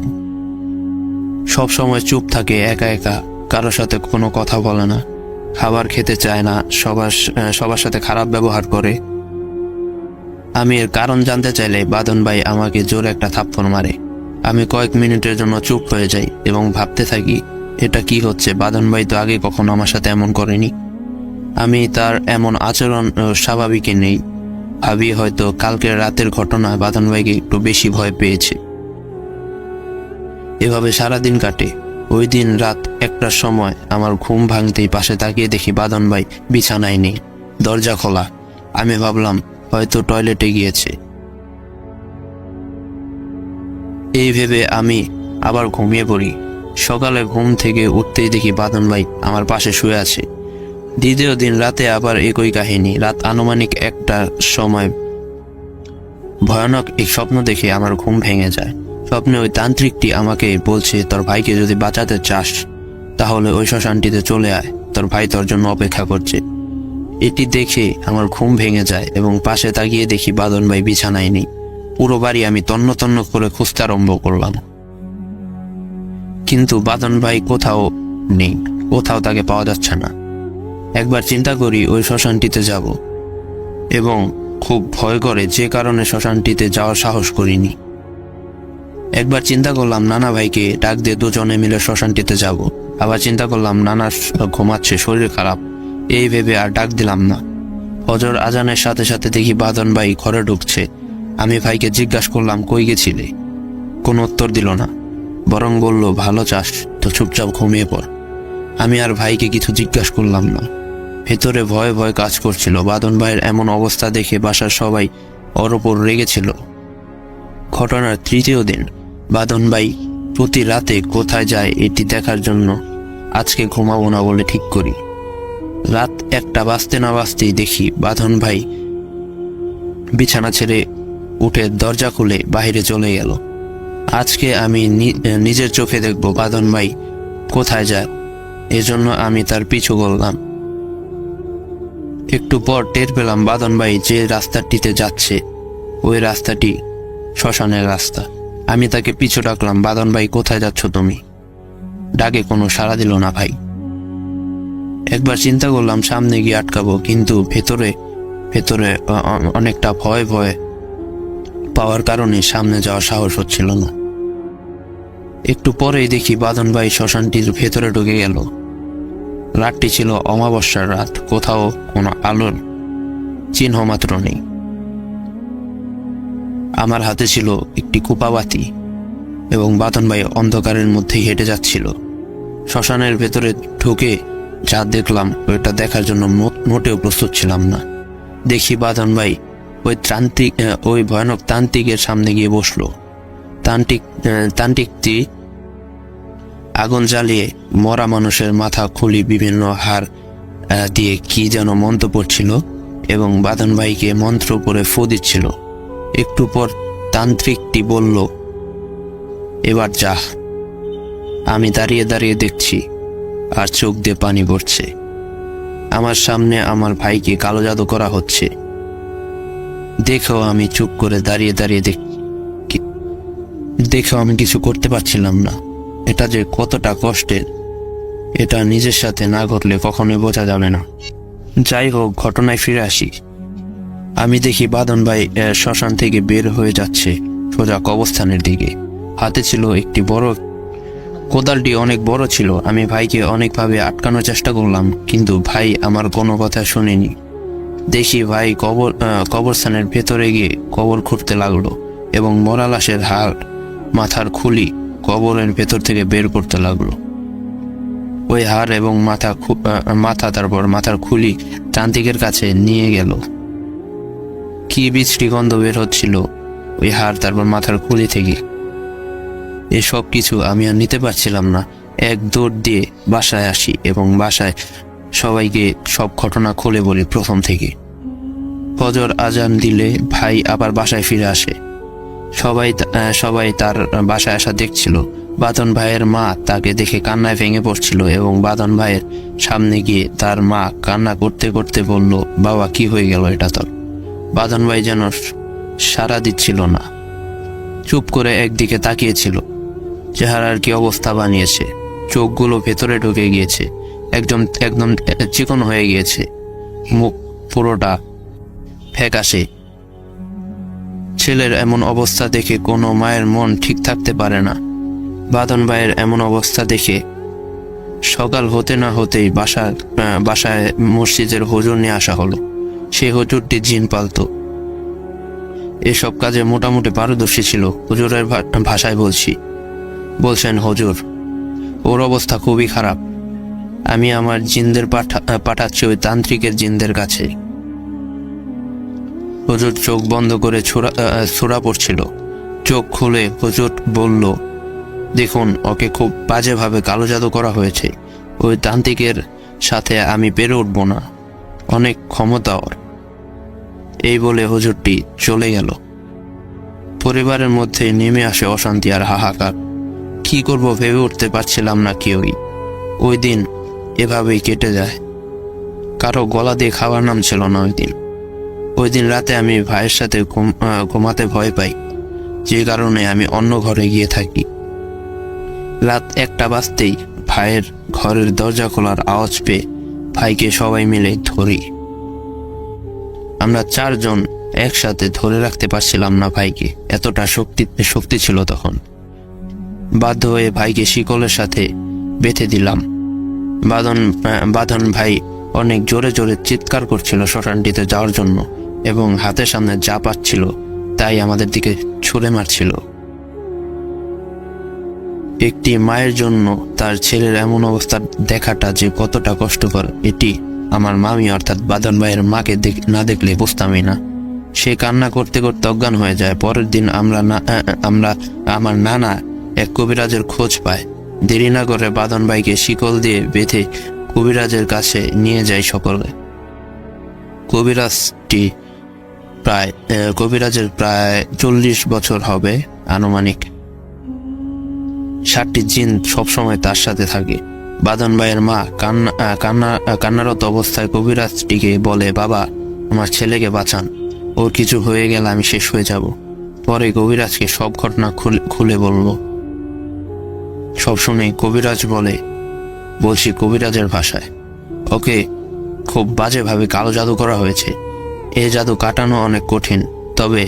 সব সময় চুপ থাকে, একা একা, কারোর সাথে কোনো কথা বলে না, খাবার খেতে চায় না, সবার সাথে খারাপ ব্যবহার করে। আমি এর কারণ জানতে চাইলে বাঁধন ভাই আমাকে জোরে একটা থাপ্পড় মারে। আমি কয়েক মিনিটের জন্য চুপ হয়ে যাই এবং ভাবতে থাকি, এটা কি হচ্ছে? বাঁধন ভাই তো আগে কখনো আমার সাথে এমন করেনি। আমি তার এমন আচরণ স্বাভাবিক নেই। ভাবি হয়তো কালকের রাতের ঘটনা বাঁধন ভাইকে একটু বেশি ভয় পেয়েছে। এভাবে সারাদিন কাটে। ওই দিন রাত 1টার সময় আমার ঘুম ভাঙতেই পাশে তাকিয়ে দেখি বাঁধন ভাই বিছানায় নেই, দরজা খোলা। আমি ভাবলাম হয়তো টয়লেটে গিয়েছে। এই ভেবে আমি আবার ঘুমিয়ে পড়ি। সকালে ঘুম থেকে উঠতেই দেখি বাঁধন ভাই আমার পাশে শুয়ে আছে। দ্বিতীয় দিন রাতে আবার একই কাহিনী। রাত আনুমানিক 1টার সময় ভয়ানক এক স্বপ্ন দেখে আমার ঘুম ভেঙে যায়। স্বপ্নে ওই তান্ত্রিকটি আমাকে বলছে, তোর ভাইকে যদি বাঁচাতে চাস তাহলে ওই শ্মশানটিতে চলে আয়, তোর ভাই তোর জন্য অপেক্ষা করছে। এটি দেখে আমার ঘুম ভেঙে যায় এবং পাশে তাকিয়ে দেখি বাঁধন ভাই বিছানায় নেই। পুরো বাড়ি আমি তন্ন তন্ন করে খুঁজতে আরম্ভ করলাম, কিন্তু বাঁধন ভাই কোথাও নেই, কোথাও তাকে পাওয়া যাচ্ছে না। একবার চিন্তা করি ওই শ্মশানটিতে যাব, এবং খুব ভয় করে যে কারণে শ্মশানটিতে যাওয়ার সাহস করিনি। একবার চিন্তা করলাম নানা ভাইকে ডাক দিয়ে দুজনে মিলে শ্মশানটিতে যাব। আবার চিন্তা করলাম নানা ঘুমাচ্ছে, শরীর খারাপ, এই ভেবে আর ডাক দিলাম না। ফজর আজানের সাথে সাথে দেখি বাঁধন ভাই ঘরে ঢুকছে। আমি ভাইকে জিজ্ঞাসা করলাম, কই গেছিলে? কোনো উত্তর দিল না, বরং বলল, ভালো চাস তো চুপচাপ ঘুমিয়ে পড়। আমি আর ভাইকে কিছু জিজ্ঞাসা করলাম না। ভেতরে ভয় ভয় কাজ করছিল। বাঁধন ভাইয়ের এমন অবস্থা দেখে বাসার সবাই ওর ওপর রেগেছিল। ঘটনার তৃতীয় দিন বাঁধন ভাই প্রতি রাতে কোথায় যায় এটি দেখার জন্য আজকে ঘুমাবো না বলে ঠিক করি। রাত 1টা বাজতে না বাজতেই দেখি বাঁধন ভাই বিছানা ছেড়ে উঠে দরজা খুলে বাইরে চলে গেল। আজকে আমি নিজের চোখে দেখব বাঁধন ভাই কোথায় যায়, এজন্য আমি তার পিছু করলাম। একটু পর টের পেলাম বাঁধন ভাই যে রাস্তাটিতে যাচ্ছে ওই রাস্তাটি শ্মশানের রাস্তা। আমি তাকে পিছু ডাকলাম, বাঁধন ভাই কোথায় যাচ্ছ তুমি? ডাকে কোনো সাড়া দিল না ভাই। একবার চিন্তা করলাম সামনে গিয়ে আটকাবো, কিন্তু ভেতরে অনেকটা ভয় ভয় পাওয়ার কারণে সামনে যাওয়ার সাহস হচ্ছিল না। একটু পরেই দেখি বাঁধন ভাই শ্মশানটির ভেতরে ঢুকে গেল। রাতটি ছিল অমাবস্যার রাত, কোথাও কোনো আলোর চিহ্ন মাত্র নেই। আমার হাতে ছিল একটি কুপাবাতি এবং বাঁধন ভাই অন্ধকারের মধ্যেই হেঁটে যাচ্ছিল। শ্মশানের ভেতরে ঢুকে যা দেখলাম ওইটা দেখার জন্য মোটেও প্রস্তুত ছিলাম না। দেখি বাঁধন ভাই ওই ভয়ানক তান্ত্রিকের সামনে গিয়ে বসলো। তান্ত্রিকটি আগুন জ্বালিয়ে মরা মানুষের মাথা খুলি বিভিন্ন হাড় দিয়ে কি যেন মন্ত্র পড়ছিল এবং বাঁধন ভাইকে মন্ত্র পড়ে ফু দিচ্ছিল। একটু পর তান্ত্রিকটি বলল, এবার যা। আমি দাঁড়িয়ে দাঁড়িয়ে দেখছি আর চোখ দিয়ে পানি পড়ছে। আমার সামনে আমার ভাইকে কালো জাদু করা হচ্ছে। দেখেও আমি চুপ করে দাঁড়িয়ে দাঁড়িয়ে দেখেও আমি কিছু করতে পারছিলাম না। এটা যে কতটা কষ্টের এটা নিজের সাথে না ঘটলে কখনোই বোঝা যাবে না। যাই হোক, ঘটনায় ফিরে আসি। আমি দেখি বাঁধন ভাই শ্মশান থেকে বের হয়ে যাচ্ছে সোজা কবরস্থানের দিকে। হাতে ছিল একটি বড় কোদালটি, অনেক বড় ছিল। আমি ভাইকে অনেকভাবে আটকানোর চেষ্টা করলাম, কিন্তু ভাই আমার কোনো কথা শুনেনি। দেখি ভাই কবরস্থানের ভেতরে গিয়ে কবর খুঁড়তে লাগলো এবং মরা লাশের হাড়, মাথার খুলি কবরের ভেতর থেকে বের করতে লাগলো। ওই হাড় এবং মাথা তারপর মাথার খুলি তান্ত্রিকের কাছে নিয়ে গেল। কি বিশ্রী গন্ধ বের হচ্ছিল ওই হাড় তারপর মাথার খুলি থেকে। এসব কিছু আমি আর নিতে পারছিলাম না। এক দৌড় দিয়ে বাসায় আসি এবং বাসায় সবাইকে সব ঘটনা খুলে বলি প্রথম থেকে। ফজর আজান দিলে ভাই আবার বাসায় ফিরে আসে। সবাই তার বাসায় আসা দেখছিল। বাদন ভাইয়ের মা তাকে দেখে কান্নায় ভেঙে পড়ছিল এবং বাদন ভাইয়ের সামনে গিয়ে তার মা কান্না করতে করতে বলল, বাবা কি হয়ে গেল এটা তোর? বাদন ভাই যেন সাড়া দিচ্ছিল না, চুপ করে একদিকে তাকিয়েছিল। চেহারার কি অবস্থা বানিয়েছে, চোখগুলো ভেতরে ঢুকে গিয়েছে, একদম একদম চিকন হয়ে গিয়েছে, মুখ পুরোটা ফ্যাকাশে। ছেলের এমন অবস্থা দেখে কোনো মায়ের মন ঠিক থাকতে পারে না। বাদন ভাইয়ের এমন অবস্থা দেখে সকাল হতে না হতেই বাসায় মসজিদের হুজুর নিয়ে আসা হলো। সেই হুজুরটি জিন পালতো, এসব কাজে মোটামুটি পারদর্শী ছিল। হুজুরের ভাষায় বলছেন, হুজুর ওর অবস্থা খুবই খারাপ, আমি আমার জিনদের পাঠাচ্ছি ওই তান্ত্রিকের জিনদের কাছে। হুজুর চোখ বন্ধ করে ছোড়া পড়ছিল। চোখ খুলে হুজুর বলল, দেখুন ওকে খুব বাজেভাবে কালো জাদু করা হয়েছে, ওই তান্ত্রিকের সাথে আমি পেরে উঠব না, অনেক ক্ষমতা ওর। এই বলে হুজুরটি চলে গেল। পরিবারের মধ্যে নেমে আসে অশান্তি আর হাহাকার। কি করব ভেবে উঠতে পারছিলাম না কেউই। ওই দিন এভাবেই কেটে যায়। কারো গলা দিয়ে খাওয়ার নাম ছিল না ওই দিন রাতে আমি ভাইয়ের সাথে ঘুমাতে ভয় পাই, যে কারণে আমি অন্য ঘরে গিয়ে থাকি। রাত 1টা বাজতেই ভাইয়ের ঘরের দরজা খোলার আওয়াজ পেয়ে ভাইকে সবাই মিলে ধরি। আমরা 4 জন একসাথে ধরে রাখতে পারছিলাম না ভাইকে, এতটা শক্তি ছিল তখন। বাধ্য হয়ে ভাইকে শিকলের সাথে বেঁধে দিলাম। বাঁধন ভাই অনেক জোরে জোরে চিৎকার করছিল শ্মশানটিতে যাওয়ার জন্য এবং হাতের সামনে যা পাচ্ছিল তাই আমাদের দিকে ছুঁড়ে মারছিল। একটি মায়ের জন্য তার ছেলের এমন অবস্থা দেখাটা যে কতটা কষ্টকর, এটি আমার মামি অর্থাৎ বাঁধন ভাইয়ের মাকে না দেখলে বুঝতামই না। সে কান্না করতে করতে অজ্ঞান হয়ে যায়। পরের দিন আমার নানা এক কবিরাজের খোঁজ পায়। দেরি না করে বাঁধন ভাইকে শিকল দিয়ে বেঁধে কবিরাজের কাছে নিয়ে যায় সকলে। কবিরাজের প্রায় 40 বছর হবে আনুমানিক। 7টি জিন সবসময় তার সাথে থাকে। বাঁধন ভাইয়ের মা কান্নারত অবস্থায় কবিরাজটিকে বলে, বাবা আমার ছেলেকে বাঁচান, ওর কিছু হয়ে গেলে আমি শেষ হয়ে যাব। পরে কবিরাজকে সব ঘটনা খুলে বলবো। সব শুনে কবিরাজ বলছি কবিরাজের ভাষায়, ওকে খুব বাজেভাবে কালো জাদু করা হয়েছে। এ জাদু কাটানো অনেক কঠিন, তবে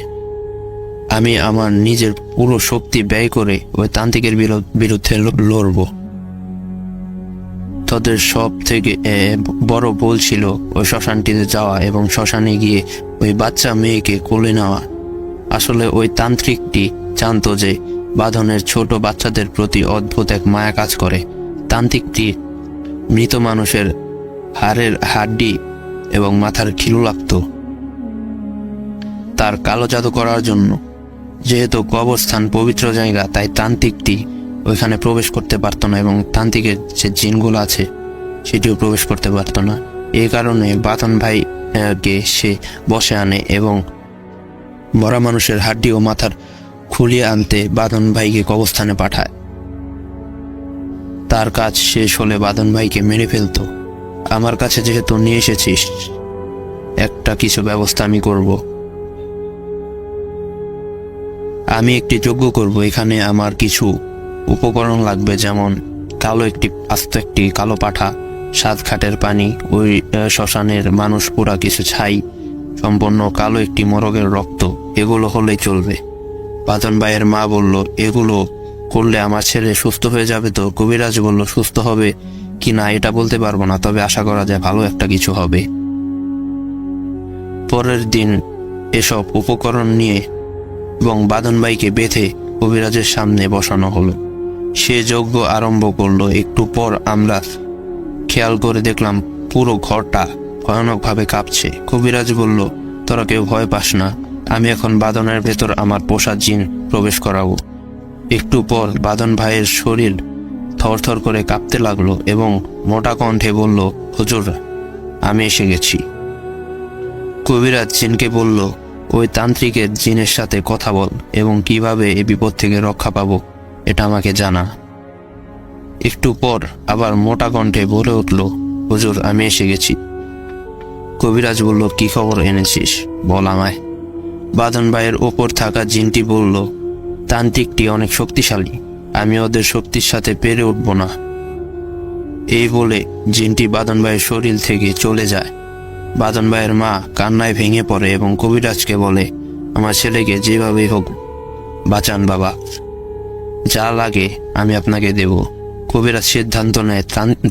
আমি আমার নিজের পুরো শক্তি ব্যয় করে ওই তান্ত্রিকের বিরুদ্ধে লড়ব। তাদের সব থেকে বড় ভুল ছিল ওই শ্মশানটিতে যাওয়া এবং শ্মশানে গিয়ে ওই বাচ্চা মেয়েকে কোলে নেওয়া। আসলে ওই তান্ত্রিকটি জানতো যে বাঁধনের ছোট বাচ্চাদের প্রতি অদ্ভুত এক মায়া কাজ করে। তান্ত্রিকটি মৃত মানুষের হাড্ডি এবং মাথার খিলু লাগতো তার কালো জাদু করার জন্য। যেহেতু কবরস্থান পবিত্র জায়গা, তাই তান্ত্রিকটি ওইখানে প্রবেশ করতে পারতো না এবং তান্ত্রিকের যে জিনগুলো আছে সেটিও প্রবেশ করতে পারতো না। এই কারণে বাঁধন ভাইকে সে বসে আনে এবং মরা মানুষের হাড্ডি ও মাথার খুলিয়ে আনতে বাঁধন ভাইকে কবরস্থানে পাঠায়। তার কাজ শেষ হলে বাঁধন ভাইকে মেরে ফেলতো। আমার কাছে যেহেতু নিয়ে এসেছিস, একটা কিছু ব্যবস্থা আমি করব। আমি একটি যজ্ঞ করব। এখানে আমার কিছু উপকরণ লাগবে, যেমন আস্ত একটি কালো পাঠা, 7 খাটের পানি, ওই শ্মশানের মানুষ পোড়া কিছু ছাই, সম্পূর্ণ কালো একটি মোরগের রক্ত, এগুলো হলেই চলবে। বাঁধন ভাইয়ের মা বলল, এগুলো করলে আমার ছেলে সুস্থ হয়ে যাবে তো? কবিরাজ বলল, সুস্থ হবে কি না এটা বলতে পারবো না, তবে আশা করা যায় ভালো একটা কিছু হবে। পরের দিন এসব উপকরণ নিয়ে এবং বাঁধন ভাইকে বেঁধে কবিরাজের সামনে বসানো হলো। সে যজ্ঞ আরম্ভ করলো। একটু পর আমরা খেয়াল করে দেখলাম পুরো ঘরটা ভয়ানকভাবে কাঁপছে। কবিরাজ বলল, তোরা কেউ ভয় পাস না, আমি এখন বাদনের ভেতর আমার পোষা জিন প্রবেশ করাবো। একটু পর বাদন ভাইয়ের শরীর থরথর করে কাঁপতে লাগলো এবং মোটা কণ্ঠে বলল, হুজুর, আমি এসে গেছি। কবিরাজ জিনকে বলল, ওই তান্ত্রিকের জিনের সাথে কথা বল এবং কিভাবে এই বিপদ থেকে রক্ষা পাবো এটা আমাকে জানা। একটু পর আবার মোটা কণ্ঠে বলে উঠল, হুজুর, আমি এসে গেছি। কবিরাজ বলল, কি খবর এনেছিস, বল আমায়। বাদন ভাইয়ের ওপর থাকা জিনটি বলল, তান্ত্রিকটি অনেক শক্তিশালী, আমি ওদের শক্তির সাথে পেরে উঠব না। এই বলে জিনটি বাদন ভাইয়ের শরীর থেকে চলে যায়। বাদন ভাইয়ের মা কান্নায় ভেঙে পড়ে এবং কবিরাজকে বলে, আমার ছেলেকে যেভাবেই হোক বাঁচান বাবা, যা লাগে আমি আপনাকে দেব। কবিরাজ সিদ্ধান্ত নেয়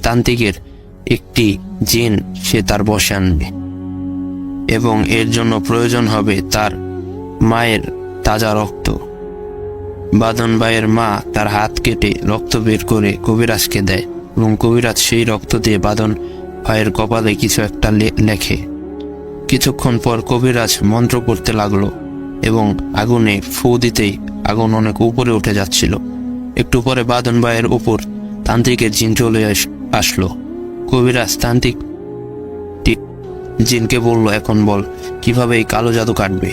তান্ত্রিকের একটি জিন সে তার বশে আনবে এবং এর জন্য প্রয়োজন হবে তার মায়ের তাজা রক্ত। বাদন ভাইয়ের মা তার হাত কেটে রক্ত বের করে কবিরাজকে দেয় এবং কবিরাজ সেই রক্ত দিয়ে বাদন ভাইয়ের কপালে কিছু একটা লেখে। কিছুক্ষণ পর কবিরাজ মন্ত্র পড়তে লাগলো এবং আগুনে ফু দিতেই আগুন অনেক উপরে উঠে যাচ্ছিল। একটু পরে বাদন ভাইয়ের উপর তান্ত্রিকের জিন চলে আসলো। কবিরাজ তান্ত্রিক জিনকে বলল, এখন বল কিভাবে এই কালো জাদু কাটবে।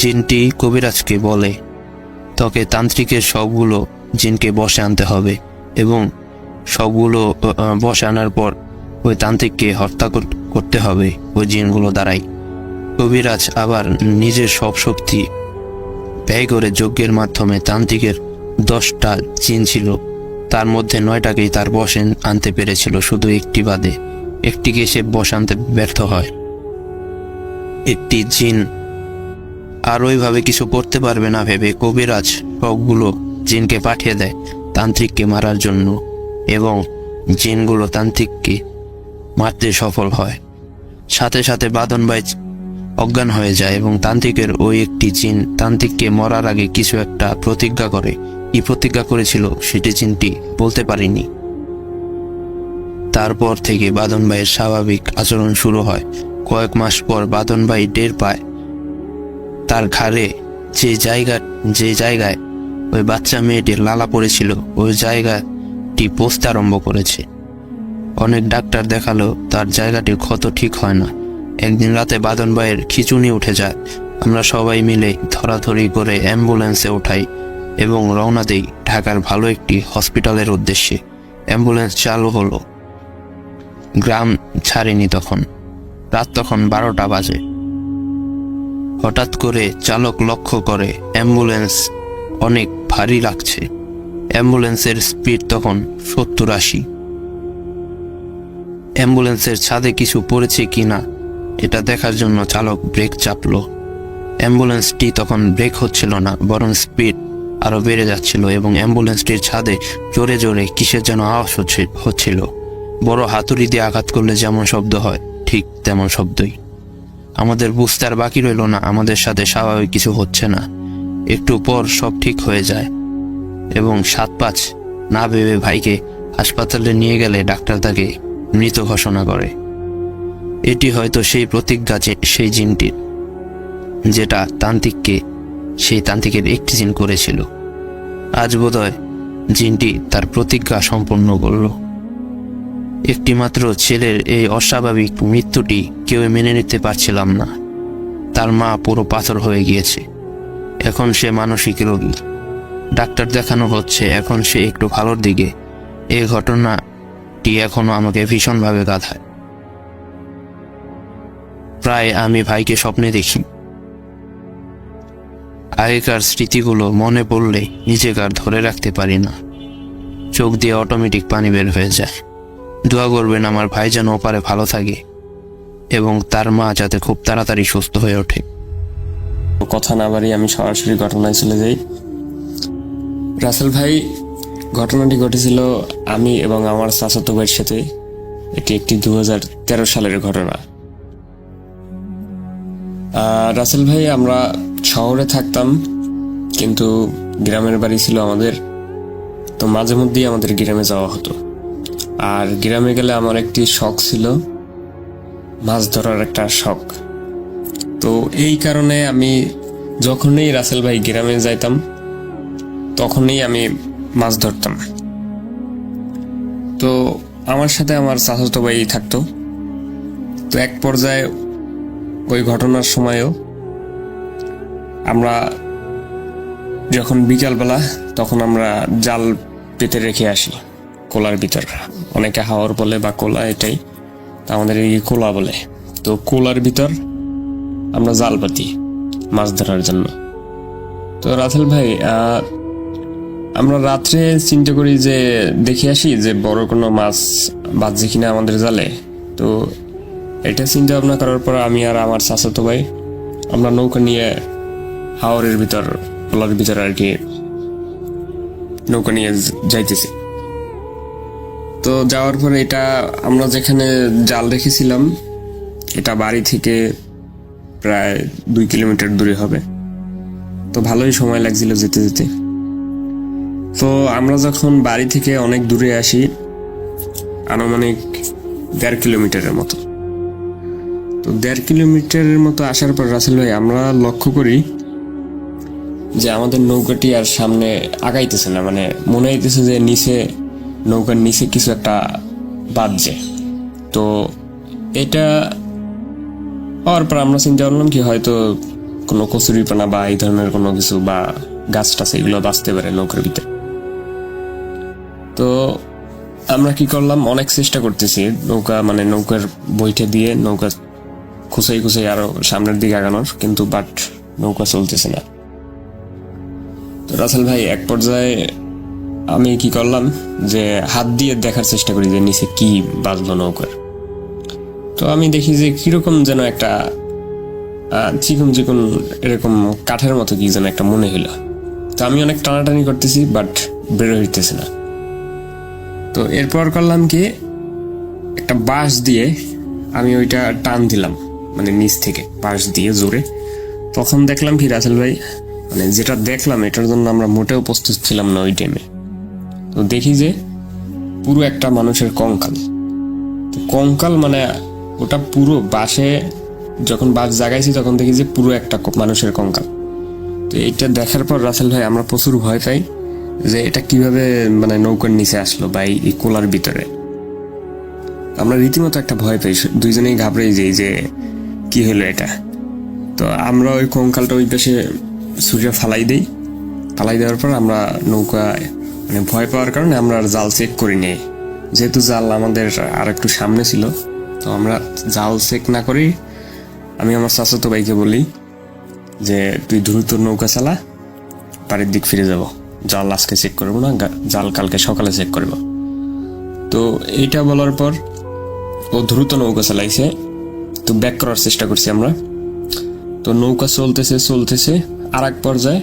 জিনটি কবিরাজকে বলে, তোকে তান্ত্রিকের সবগুলো জিনকে বসে আনতে হবে এবং সবগুলো বসে আনার পর ওই তান্ত্রিককে হত্যা করতে হবে ওই জিনগুলো দ্বারাই। কবিরাজ আবার নিজের সব শক্তি ব্যয় করে যজ্ঞের মাধ্যমে তান্ত্রিকের 10টা জিন ছিল, তার মধ্যে 9টাকেই তার বসে আনতে পেরেছিল, শুধু একটি বাদে। একটিকে সে বসে আনতে ব্যর্থ হয়। একটি জিন আর ওইভাবে কিছু করতে পারবে না ভেবে কবিরাজ সবগুলো জিনকে পাঠিয়ে দেয় তান্ত্রিককে মারার জন্য এবং জিনগুলো তান্ত্রিককে মারতে সফল হয়। সাথে সাথে বাদন ভাই অজ্ঞান হয়ে যায় এবং তান্ত্রিকের ওই একটি জিন তান্ত্রিককে মরার আগে কিছু একটা প্রতিজ্ঞা করে। কি প্রতিজ্ঞা করেছিল সেটি জিনটি বলতে পারেনি। তারপর থেকে বাদন ভাইয়ের স্বাভাবিক আচরণ শুরু হয়। কয়েক মাস পর বাদন ভাই টের পায় তার ঘাড়ে যে জায়গায় ওই বাচ্চা মেয়েটির লালা পড়েছিল ওই জায়গাটি পচতে আরম্ভ করেছে। অনেক ডাক্তার দেখালো তার জায়গাটির ক্ষত ঠিক হয় না। একদিন রাতে বাদন ভাইয়ের খিঁচুনি উঠে যায়। আমরা সবাই মিলে ধরাধরি করে অ্যাম্বুলেন্সে উঠাই এবং রওনা দেই ঢাকার ভালো একটি হসপিটালের উদ্দেশ্যে। অ্যাম্বুলেন্স চালু হলো, গ্রাম ছাড়েনি তখন। রাত তখন 12টা বাজে। হঠাৎ করে চালক লক্ষ্য করে অ্যাম্বুলেন্স অনেক ভারী লাগছে। অ্যাম্বুলেন্সের স্পিড তখন 70-80। অ্যাম্বুলেন্সের ছাদে কিছু পড়েছে কিনা এটা দেখার জন্য চালক ব্রেক চাপলো। অ্যাম্বুলেন্সটি তখন ব্রেক হচ্ছিল না, বরং স্পিড আরো বেড়ে যাচ্ছিল এবং অ্যাম্বুলেন্সটির ছাদে জোরে জোরে কিসের যেন আওয়াজ হচ্ছিল। বড় হাতুড়ি দিয়ে আঘাত করলে যেমন শব্দ হয় ঠিক তেমন শব্দই। আমাদের বুঝতে আর বাকি রইল না আমাদের সাথে স্বাভাবিক কিছু হচ্ছে না। একটু পর সব ঠিক হয়ে যায় এবং 7-5 না ভেবে ভাইকে হাসপাতালে নিয়ে গেলে ডাক্তার তাকে মৃত ঘোষণা করে। এটি হয়তো সেই প্রতিজ্ঞা সেই জিনটির, যেটা সেই তান্ত্রিকের একটি জিন করেছিল। আজ বোধহয় জিনটি তার প্রতিজ্ঞা সম্পন্ন করল। একটি মাত্র ছেলের এই অস্বাভাবিক মৃত্যুটি কেউ মেনে নিতে পারছিলাম না। তার মা পুরো পাথর হয়ে গিয়েছে। এখন সে মানসিক রোগী, ডাক্তার দেখানো হচ্ছে, এখন সে একটু ভালোর দিকে। এই ঘটনাটি এখনো আমাকে ভীষণভাবে কাঁদায়। প্রায় আমি ভাইকে স্বপ্নে দেখি। আগেকার স্মৃতিগুলো মনে পড়লে নিজেকে আর ধরে রাখতে পারি না। চোখ দিয়ে অটোমেটিক পানি বের হয়ে যায়। দোয়া করবেন আমার ভাই যেন ওপারে ভালো থাকে এবং তার মা যাতে খুব তাড়াতাড়ি সুস্থ হয়ে ওঠে। কথা না বাড়িয়ে আমি সরাসরি ঘটনায় চলে যাই। রাসেল ভাই, ঘটনাটি ঘটেছিল আমি এবং আমার চাচাতো ভাইয়ের সাথে। এটি একটি 2013 সালের ঘটনা। রাসেল ভাই, আমরা শহরে থাকতাম কিন্তু গ্রামের বাড়ি ছিল আমাদের, তো মাঝে মধ্যেই আমাদের গ্রামে যাওয়া হতো। আর গ্রামে গেলে আমার একটি শখ ছিল, মাছ ধরার একটা শখ। তো তো এই কারণে আমি যখনই রাসেল ভাই গ্রামে যাইতাম তখনই আমি মাছ ধরতাম। তো আমার সাথে আমার চাচাতো ভাই থাকতো। তো এক পর্যায়ে ওই ঘটনার সময়ও আমরা যখন বিকালবেলা তখন আমরা জাল পেতে রেখে আসি কোলার ভিতর, অনেকে হাওর বলে বা কোলা, এটাই তা আমাদের এই কোলা বলে। তো কোলার ভিতর আমরা জাল পাতি মাছ ধরার জন্য। তো রাসেল ভাই আমরা রাত্রে চিন্তা করি যে দেখে আসি যে বড় কোনো মাছ বাজছে কিনা আমাদের জালে। তো এটা চিন্তা ভাবনা করার পর আমি আর আমার চাচাতো ভাই আমরা নৌকা নিয়ে হাওরের ভিতর, কোলার ভিতর আর কি নৌকা নিয়ে যাইতেছি। তো যাওয়ার পরে এটা আমরা যেখানে জাল রেখেছিলাম এটা বাড়ি থেকে প্রায় 2 কিলোমিটার দূরে হবে। তো ভালোই সময় লাগছিল যেতে যেতে। তো আমরা যখন বাড়ি থেকে অনেক দূরে আসি, আনুমানিক 1.5 কিলোমিটারের মতো, তো 1.5 কিলোমিটারের মতো আসার পর রাসেল ভাই আমরা লক্ষ্য করি যে আমাদের নৌকাটি আর সামনে আগাইতেছে না, মানে মনে হইতেছে যে নিচে, নৌকার নিচে কিছু একটা বাজছে। তো এটা হওয়ার পর আমরা চিন্তা করলাম কি হয়তো কোনো কচুরিপানা বা এই ধরনের কোনো কিছু বা গাছ টাছ এগুলো বাঁচতে পারে নৌকার ভিতরে। তো আমরা কি করলাম, অনেক চেষ্টা করতেছি নৌকা, মানে নৌকার বইটা দিয়ে নৌকা খুঁচাই খুঁচাই আরো সামনের দিকে আগানোর, কিন্তু বাট নৌকা চলতেছে না। তো রাসেল ভাই এক পর্যায়ে আমি কি করলাম যে হাত দিয়ে দেখার চেষ্টা করি যে নিচে কি বাজলো নৌকার। তো আমি দেখি যে কিরকম যেন একটা চিকন চিকন এরকম কাঠের মতো কি যেন একটা মনে হইলো। তো আমি অনেক টানাটানি করতেছি বাট বের হইতেছে না। তো এরপর করলাম কি, একটা বাঁশ দিয়ে আমি ওইটা টান দিলাম, মানে নিচ থেকে বাঁশ দিয়ে জোরে। তখন দেখলাম কি রাসেল ভাই, মানে যেটা দেখলাম এটার জন্য আমরা মোটেও প্রস্তুত ছিলাম না ওই টাইমে। তো দেখি যে পুরো একটা মানুষের কঙ্কাল। তো কঙ্কাল মানে ওটা পুরো বাঁশে, যখন বাঁশ জাগাইছি তখন দেখি যে পুরো একটা মানুষের কঙ্কাল। তো এটা দেখার পর রাসেল ভাই আমরা প্রচুর ভয় পাই যে এটা কিভাবে মানে নৌকার নিচে আসলো বা এই কোলার ভিতরে। আমরা রীতিমতো একটা ভয় পাই, দুইজনেই ঘাবড়ে যাই যে কি হলো এটা। তো আমরা ওই কঙ্কালটা ওই পাশে ছুঁড়ে ফালাই দিই। ফালাই দেওয়ার পর আমরা নৌকা, মানে ভয় পাওয়ার কারণে আমরা আর জাল চেক করি নি, যেহেতু জাল আমাদের আর একটু সামনে ছিল। তো আমরা জাল চেক না করি, আমি আমার চাচাতো ভাইকে বলি যে তুই দ্রুত নৌকা চালা, বাড়ির দিক ফিরে যাব, জাল আজকে চেক করবো না, জাল কালকে সকালে চেক করব। তো এইটা বলার পর ও দ্রুত নৌকা চালাইছে। তো ব্যাক করার চেষ্টা করছি আমরা। তো নৌকা চলতেছে চলতেছে, আর এক পর্যায়ে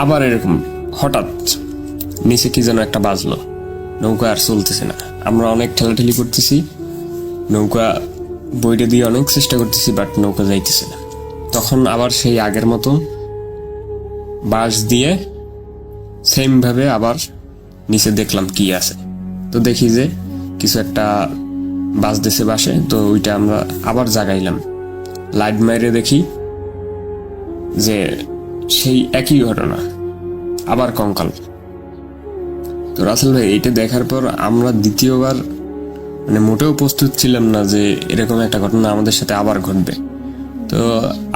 আবার এরকম হঠাৎ নিচে কি যেন একটা বাজলো, নৌকা আর চলতেছে না। আমরা অনেক ঠেলাঠেলি করতেছি, নৌকা বইটা দিয়ে অনেক চেষ্টা করতেছি বাট নৌকা যাইতেছে না। তখন আবার সেই আগের মতো বাঁশ দিয়ে সেম ভাবে আবার নিচে দেখলাম কি আছে। তো দেখি যে কিছু একটা বাজতেছে বাসে। তো ওইটা আমরা আবার জাগাইলাম, লাইট মাইরে দেখি যে সেই একই ঘটনা, আবার কঙ্কাল। তো রাসেল ভাই এইটা দেখার পর আমরা দ্বিতীয়বার মানে মোটেও প্রস্তুত ছিলাম না যে এরকম একটা ঘটনা আমাদের সাথে আবার ঘটবে। তো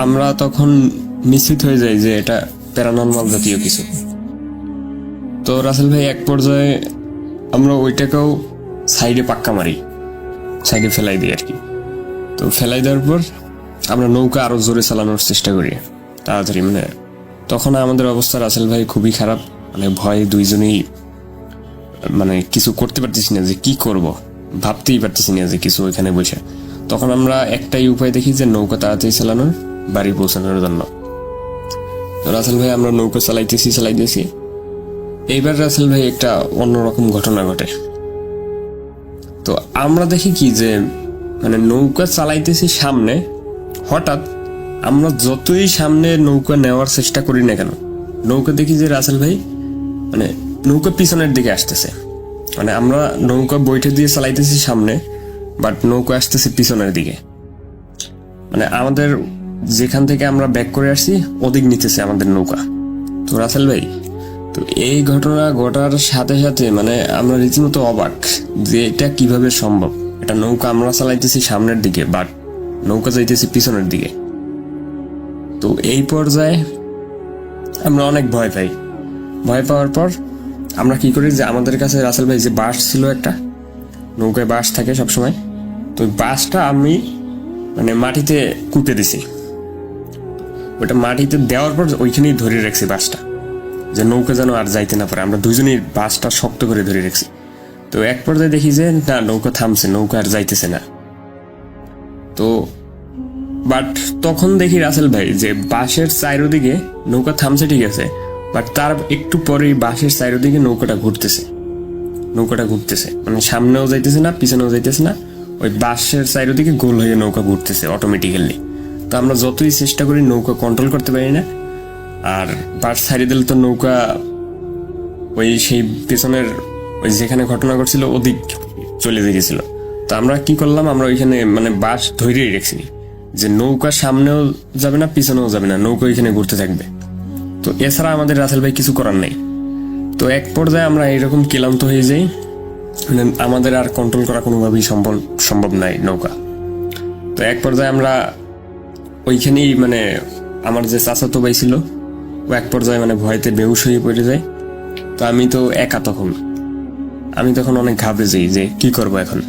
আমরা তখন নিশ্চিত হয়ে যাই যে এটা প্যারানর্মাল জাতীয় কিছু। তো রাসেল ভাই এক পর্যায়ে আমরা ওইটাকেও সাইডে পাক্কা মারি, সাইডে ফেলাই দিই আর কি। তো ফেলাই দেওয়ার পর আমরা নৌকা আরো জোরে চালানোর চেষ্টা করি তাড়াতাড়ি। মানে তখন আমাদের অবস্থা রাসেল ভাই খুবই খারাপ, মানে ভয়ে দুইজনেই মানে কিছু করতে পারতেছি না যে কি করব, ভাবতেই পারতেছি না যে কিছু ওইখানে বসে। তখন আমরা একটাই উপায় দেখি যে নৌকা তাড়াতাড়ি চালানোর, বাড়ি পৌঁছানোর জন্য। তো রাসেল ভাই আমরা নৌকা চালাইতেছি। এইবার রাসেল ভাই একটা অন্যরকম ঘটনা ঘটে। তো আমরা দেখি কি যে মানে নৌকা চালাইতেছি সামনে, হঠাৎ আমরা যতই সামনে নৌকা নেওয়ার চেষ্টা করি না কেন, নৌকা দেখি যে রাসেল ভাই মানে নৌকা পিছনের দিকে আসতেছে। মানে আমরা নৌকা বইটা দিয়ে চালাইতেছি সামনে, বাট নৌকা আসতেছে পিছনের দিকে। মানে আমাদের যেখান থেকে আমরা ব্যাক করে আসছি ওদিক নিতেছে আমাদের নৌকা। তো রাসেল ভাই, তো এই ঘটনা ঘটার সাথে সাথে মানে আমরা রীতিমতো অবাক যে এটা কিভাবে সম্ভব। এটা নৌকা আমরা চালাইতেছি সামনের দিকে, বাট নৌকা যাইতেছি পিছনের দিকে। তো এই পর্যায়ে আমরা অনেক ভয় পাই। ভয় পাওয়ার পর আমরা কি করি, যে আমাদের কাছে রাসেল ভাই যে বাঁশ ছিল একটা, নৌকায় বাঁশ থাকে সবসময়, তো ওই বাঁশটা আমি মানে মাটিতে কুপে দিছি। ওটা মাটিতে দেওয়ার পর ওইখানেই ধরে রাখছি বাঁশটা, যে নৌকা যেন আর যাইতে না পারে। আমরা দুজনেই বাঁশটা শক্ত করে ধরে রাখছি। তো এক পর্যায়ে দেখি যে না, নৌকা থামছে, নৌকা আর যাইতেছে না। তো বাট তখন দেখি রাসেল ভাই যে বাঁশের চারিদিকে নৌকা থামছে, ঠিক আছে, বাট তার একটু পরেই বাঁশের চারিদিকে নৌকাটা ঘুরতেছে মানে সামনেও যাইতেছে না, পিছনেও যাইতেছে না, ওই বাঁশের চারিদিকে গোল হয়ে নৌকা ঘুরতেছে অটোমেটিক্যালি। তো আমরা যতই চেষ্টা করি নৌকা কন্ট্রোল করতে পারি না। আর বাঁশ ছাড়িয়ে দিলে তো নৌকা ওই সেই পেছনের ওই যেখানে ঘটনা ঘটছিল ওদিক চলে গেছিল। তো আমরা কি করলাম, আমরা ওইখানে মানে বাঁশ ধরেই রেখেছি যে নৌকা সামনেও যাবে না, পিছনেও যাবে না, নৌকা ওইখানে ঘুরতে থাকবে। তো এছাড়া আমাদের রাসেল ভাই কিছু করার নেই। তো এক পর্যায়ে আমরা এরকম ক্লান্ত হয়ে যাই, মানে আমাদের আর কন্ট্রোল করা কোনোভাবেই সম্ভব নাই নৌকা। তো এক পর্যায়ে আমরা ওইখানেই মানে আমার যে চাচাতো ভাই ছিল ও এক পর্যায়ে মানে ভয়তে বেহুশ হয়ে পড়ে যায়। তো আমি তো একা, আমি তখন অনেক ঘাবড়ে যাই যে কি করব এখন।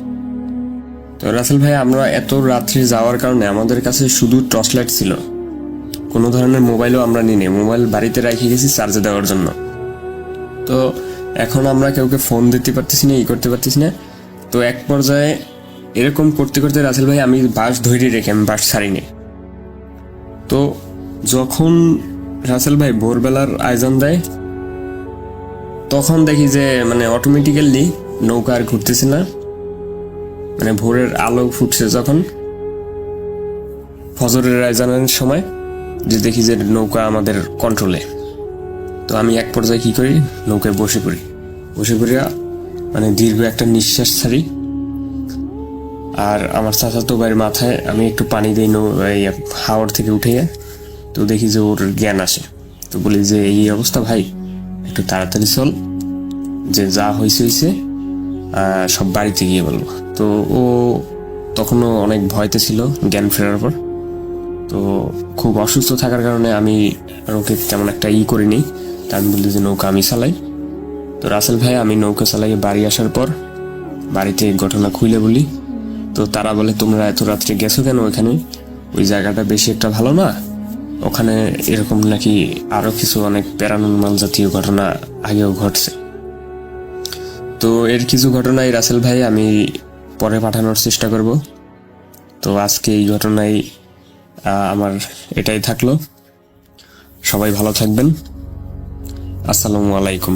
তো রাসেল ভাই, আমরা এত রাত্রি যাওয়ার কারণে আমাদের কাছে শুধু টর্চ লাইট ছিল, কোনো ধরনের মোবাইলও আমরা নিই নি। মোবাইল বাড়িতে রেখে গেছি চার্জে দেওয়ার জন্য। তো এখন আমরা কাউকে ফোন দিতে পারতেছি না, করতে পারতেছি না। তো এক পর্যায়ে এরকম করতে করতে রাসেল ভাই আমি বাঁশ ধরে রেখে আমি বাঁশ ছাড়িনি। তো যখন রাসেল ভাই ভোরবেলার আয়োজন দেয়, তখন দেখি যে মানে অটোমেটিক্যালি নৌকা আর ঘুরতেছে না। মানে ভোরের আলো ফুটছে যখন, ফজরের আয়োজনের সময়, যে দেখি যে নৌকা আমাদের কন্ট্রোলে। তো আমি এক পর্যায়ে কি করি, নৌকায় বসে পড়ি মানে দীর্ঘ একটা নিঃশ্বাস ছাড়ি। আর আমার চাচাতো ভাইয়ের মাথায় আমি একটু পানি দিই হাওড় থেকে উঠে। তো দেখি যে ওর জ্ঞান আসে। তো বলি যে এই অবস্থা ভাই, একটু তাড়াতাড়ি চল, যে যা হয়েছে সব বাড়িতে গিয়ে বলবো। তো ও তখনও অনেক ভয়তে ছিল জ্ঞান ফেরার পর। তো খুব অসুস্থ থাকার কারণে আমি ওকে তেমন একটা করিনি। তা আমি বলি যে নৌকা আমি চালাই। তো রাসেল ভাই, আমি নৌকা চালাই বাড়ি আসার পর বাড়িতে ঘটনা খুলে বলি। তো তারা বলে, তোমরা এত রাত্রে গেছো কেন ওখানে? ওই জায়গাটা বেশি একটা ভালো না, ওখানে এরকম নাকি আরো কিছু অনেক প্যারানর্মাল জাতীয় ঘটনা আগেও ঘটছে। তো এর কিছু ঘটনাই রাসেল ভাই আমি পরে পাঠানোর চেষ্টা করব। তো আজকে এই ঘটনায় আমার এটাই থাকলো। সবাই ভালো থাকবেন। আসসালামু আলাইকুম।